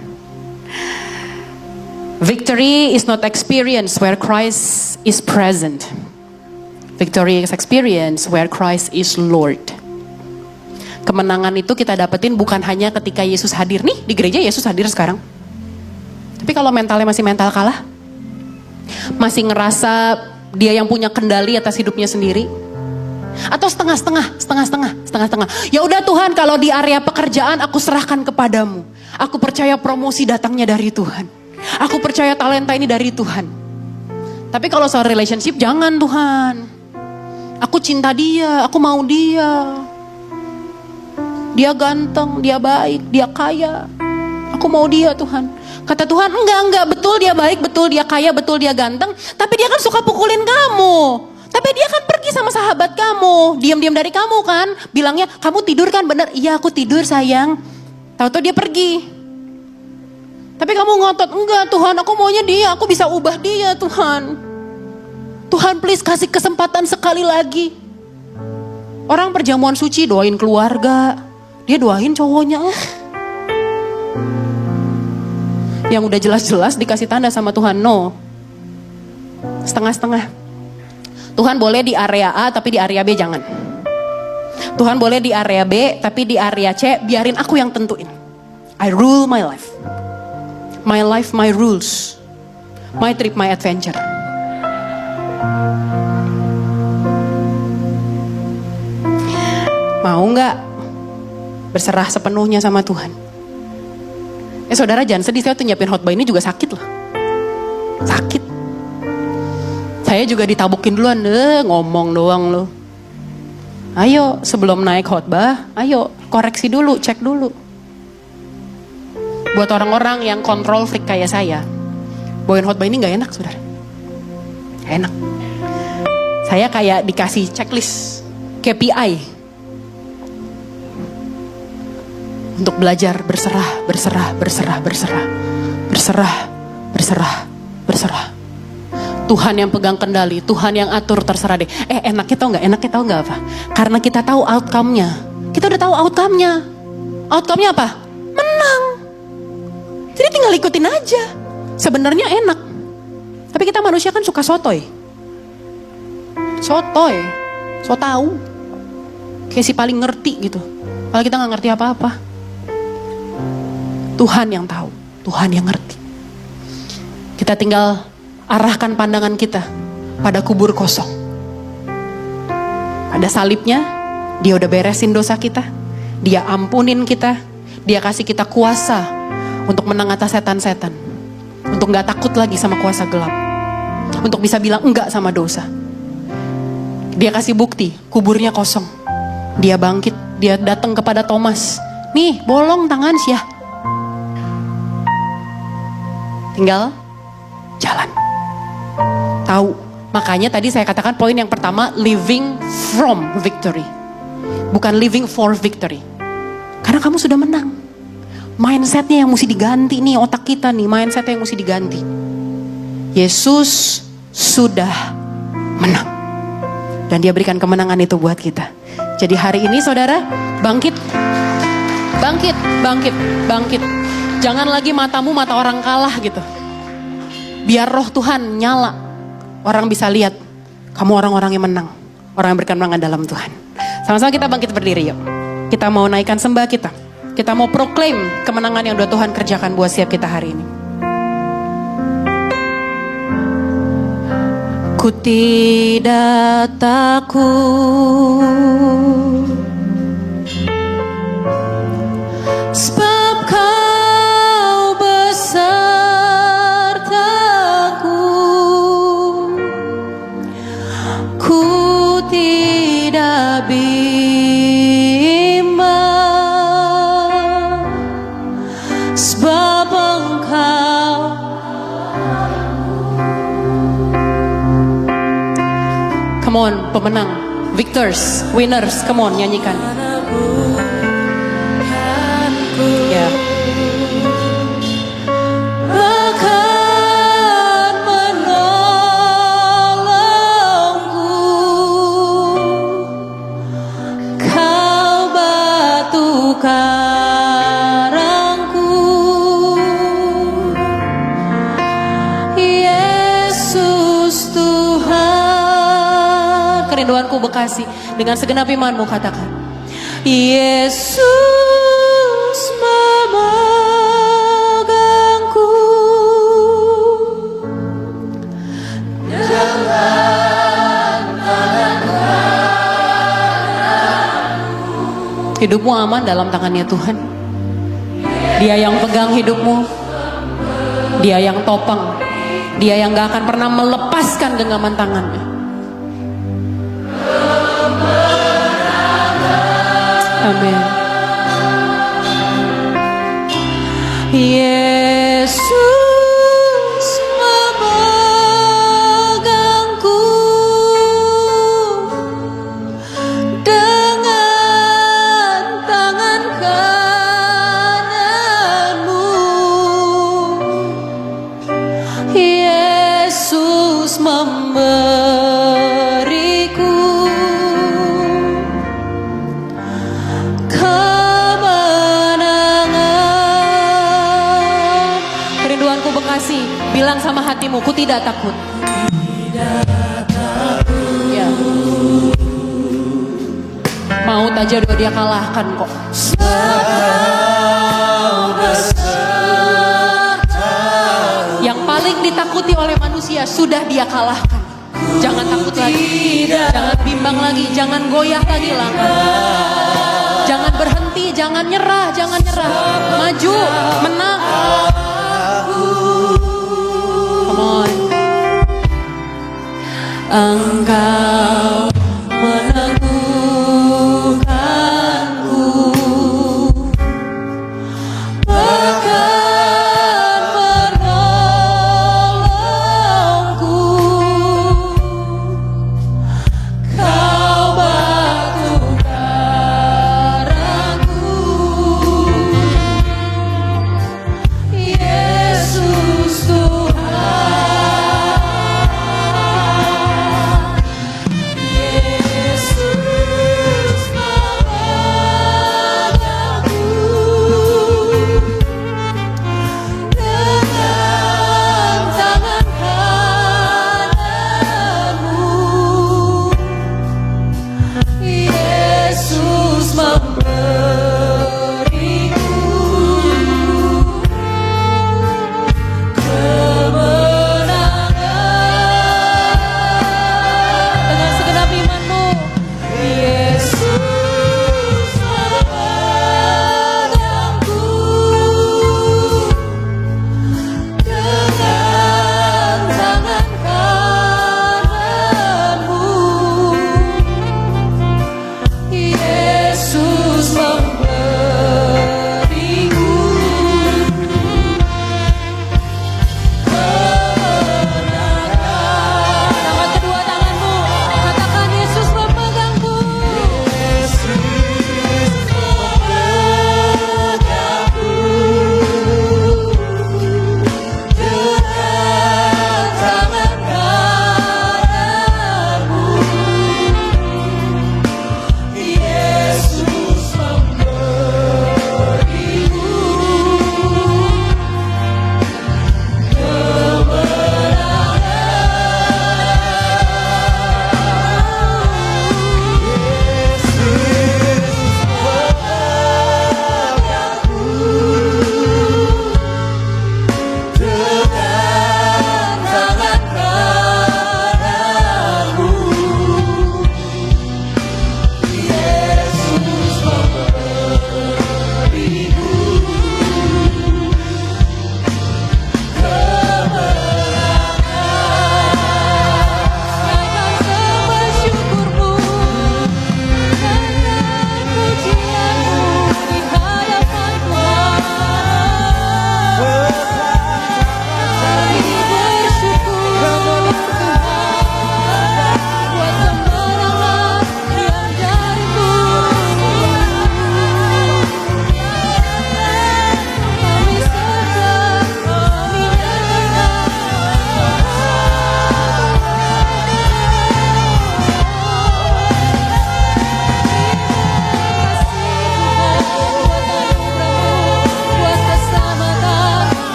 Victory is not experience where Christ is present. Victory is experience where Christ is Lord. Kemenangan itu kita dapetin bukan hanya ketika Yesus hadir. Nih di gereja Yesus hadir sekarang. Tapi kalau mentalnya masih mental kalah, masih ngerasa dia yang punya kendali atas hidupnya sendiri, atau setengah-setengah. Ya udah Tuhan, kalau di area pekerjaan aku serahkan kepadamu. Aku percaya promosi datangnya dari Tuhan. Aku percaya talenta ini dari Tuhan. Tapi kalau soal relationship, jangan Tuhan. Aku cinta dia, aku mau dia. Dia ganteng, dia baik, dia kaya. Aku mau dia Tuhan. Kata Tuhan, enggak, betul dia baik, betul dia kaya, betul dia ganteng. Tapi dia kan suka pukulin kamu. Tapi dia kan pergi sama sahabat kamu. Diam-diam dari kamu kan. Bilangnya, kamu tidur kan? Bener, iya aku tidur sayang. Tahu-tahu dia pergi. Tapi kamu ngotot, enggak Tuhan, aku maunya dia, aku bisa ubah dia Tuhan. Tuhan please kasih kesempatan sekali lagi. Orang perjamuan suci doain keluarga, dia doain cowoknya. Yang udah jelas-jelas dikasih tanda sama Tuhan, no. Setengah-setengah. Tuhan boleh di area A tapi di area B jangan. Tuhan boleh di area B tapi di area C biarin aku yang tentuin. I rule my life. My life, my rules. My trip, my adventure. Mau gak berserah sepenuhnya sama Tuhan? Saudara jangan sedih, saya tuh nyiapin khotbah ini juga sakit loh. Sakit. Saya juga ditabukin duluan, ngomong doang loh. Ayo sebelum naik khotbah, ayo koreksi dulu, cek dulu. Buat orang-orang yang kontrol freak kayak saya, bawain khotbah ini gak enak saudara. Gak enak. Saya kayak dikasih checklist KPI untuk belajar berserah, berserah, berserah, berserah, berserah, berserah, berserah. Tuhan yang pegang kendali, Tuhan yang atur, terserah deh. Enaknya tau gak? Enaknya tau gak apa? Karena kita tahu outcome-nya. Kita udah tahu outcome-nya. Outcome-nya apa? Menang. Jadi tinggal ikutin aja. Sebenarnya enak. Tapi kita manusia kan suka sotoy. Sotoy. So tahu. Kayak si paling ngerti gitu. Kalau kita gak ngerti apa-apa. Tuhan yang tahu. Tuhan yang ngerti. Kita tinggal arahkan pandangan kita pada kubur kosong. Pada salibnya, dia udah beresin dosa kita. Dia ampunin kita. Dia kasih kita kuasa untuk menang atas setan-setan. Untuk gak takut lagi sama kuasa gelap. Untuk bisa bilang enggak sama dosa. Dia kasih bukti, kuburnya kosong. Dia bangkit, dia datang kepada Thomas. Nih, bolong tangan sih ya. Tinggal jalan. Tahu. Makanya tadi saya katakan poin yang pertama, living from victory. Bukan living for victory. Karena kamu sudah menang. Mindsetnya yang mesti diganti nih, otak kita nih, mindsetnya yang mesti diganti. Yesus sudah menang. Dan dia berikan kemenangan itu buat kita. Jadi hari ini saudara, bangkit. Bangkit, bangkit, bangkit. Jangan lagi matamu mata orang kalah gitu. Biar roh Tuhan nyala. Orang bisa lihat, kamu orang-orang yang menang. Orang yang berkemenangan dalam Tuhan. Sama-sama kita bangkit berdiri yuk. Kita mau naikkan sembah kita. Kita mau proklaim kemenangan yang udah Tuhan kerjakan buat setiap kita hari ini. Ku tidak takut, sebab Kau besertaku. Ku tidak bimbang, sebab Engkau. Come on, pemenang, victors, winners, come on, nyanyikan. Ya. Akan menolongku, Kau batu karangku, Yesus Tuhan. Kerinduanku Bekasi, dengan segenap imanmu katakan, Yesus memegangku. Hidupmu aman dalam tangannya Tuhan. Dia yang pegang hidupmu. Dia yang topang. Dia yang gak akan pernah melepaskan genggaman tangannya. Amin. Yesus memegangku dengan tangan kanan. memberiku kemenangan. Kerinduanku Bekasi, bilang sama hatimu, ku tidak takut. Ya. Maut aja udah dia kalahkan kok. Yang paling ditakuti oleh manusia sudah dia kalahkan. Jangan takut lagi, jangan bimbang lagi, jangan goyah lagi langkah. Jangan berhenti, jangan nyerah, jangan nyerah. Maju, menang. Come on. Engkau meneguhkanku, bahkan menolongku. Kau batu karangku, Yesus Tuhan. Yesus mengangkatku dengan tangan kananmu. Yesus memberiku kemenangan. Dengan segenap imanmu, Yesus memegangku dengan tangan kananmu. Yesus memberiku kemenangan. Angkat kedua tanganmu, katakan Yesus memegangku. Yesus memegangku dengan tangan kananmu. Yesus memberiku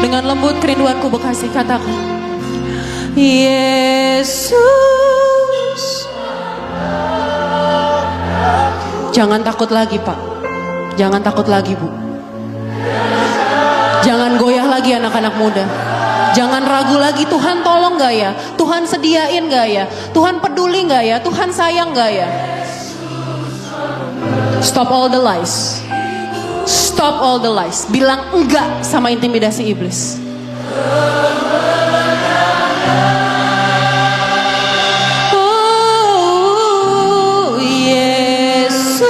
dengan lembut kerinduanku Bekasi, katakan Yesus. Jangan takut lagi Pak, jangan takut lagi Bu, jangan goyah lagi anak-anak muda. Jangan ragu lagi, Tuhan tolong gak ya, Tuhan sediain gak ya, Tuhan peduli gak ya, Tuhan sayang gak ya. Stop all the lies. Stop all the lies. Bilang enggak sama intimidasi iblis. Oh, Yesus.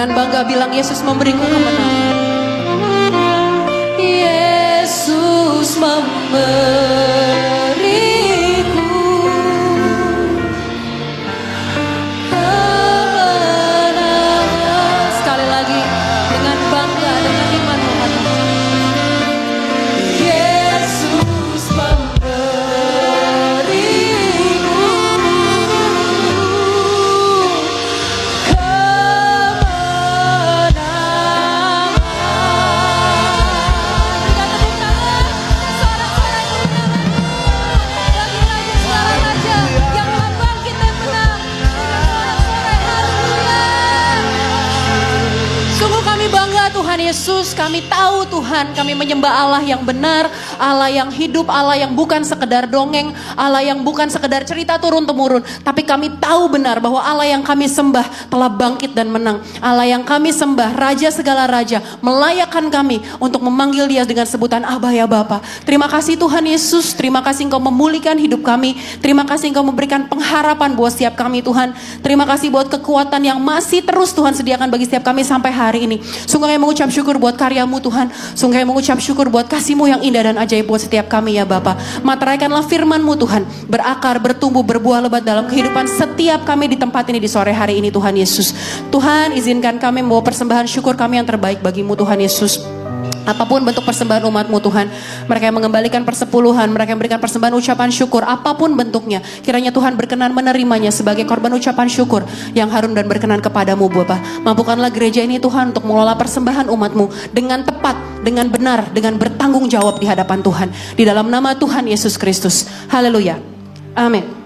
Dengan bangga bilang, Yesus memberiku kemenangan. Yesus memberiku kemenangan. Sekali lagi, dengan bangga, dengan iman mengatakan, Yesus memberiku kemenangan. Berikan tepuk tangan, sorak-sorai kemenangan. Lagu-lagu suara raja yang telah bangkit dan menang. Berikan sorak-sorai, haleluya. Sungguh kami bangga Tuhan Yesus, kami tahu Tuhan, kami menyembah Allah yang benar, Allah yang hidup, Allah yang bukan sekedar dongeng, Allah yang bukan sekedar cerita turun-temurun, tapi kami tahu benar bahwa Allah yang kami sembah telah bangkit dan menang. Allah yang kami sembah, Raja segala raja, melayakkan kami untuk memanggil Dia dengan sebutan Abah ya Bapa. Terima kasih Tuhan Yesus, terima kasih Engkau memulihkan hidup kami, terima kasih Engkau memberikan pengharapan buat setiap kami Tuhan. Terima kasih buat kekuatan yang masih terus Tuhan sediakan bagi setiap kami sampai hari ini. Sungguh kami mengucap syukur buat karya-Mu Tuhan, sungguh kami mengucap syukur buat kasih-Mu yang indah dan ajaib buat setiap kami ya Bapa. Materaikanlah firman-Mu Tuhan, berakar, bertumbuh, berbuah lebat dalam kehidupan setiap kami di tempat ini di sore hari ini Tuhan Yesus. Tuhan, izinkan kami membawa persembahan syukur kami yang terbaik bagi-Mu Tuhan Yesus. Apapun bentuk persembahan umat-Mu Tuhan, mereka yang mengembalikan persepuluhan, mereka yang memberikan persembahan ucapan syukur, apapun bentuknya, kiranya Tuhan berkenan menerimanya sebagai korban ucapan syukur yang harum dan berkenan kepadamu Bapa. Mampukanlah gereja ini Tuhan untuk mengelola persembahan umat-Mu dengan tepat, dengan benar, dengan bertanggung jawab di hadapan Tuhan. Di dalam nama Tuhan Yesus Kristus. Haleluya. Amin.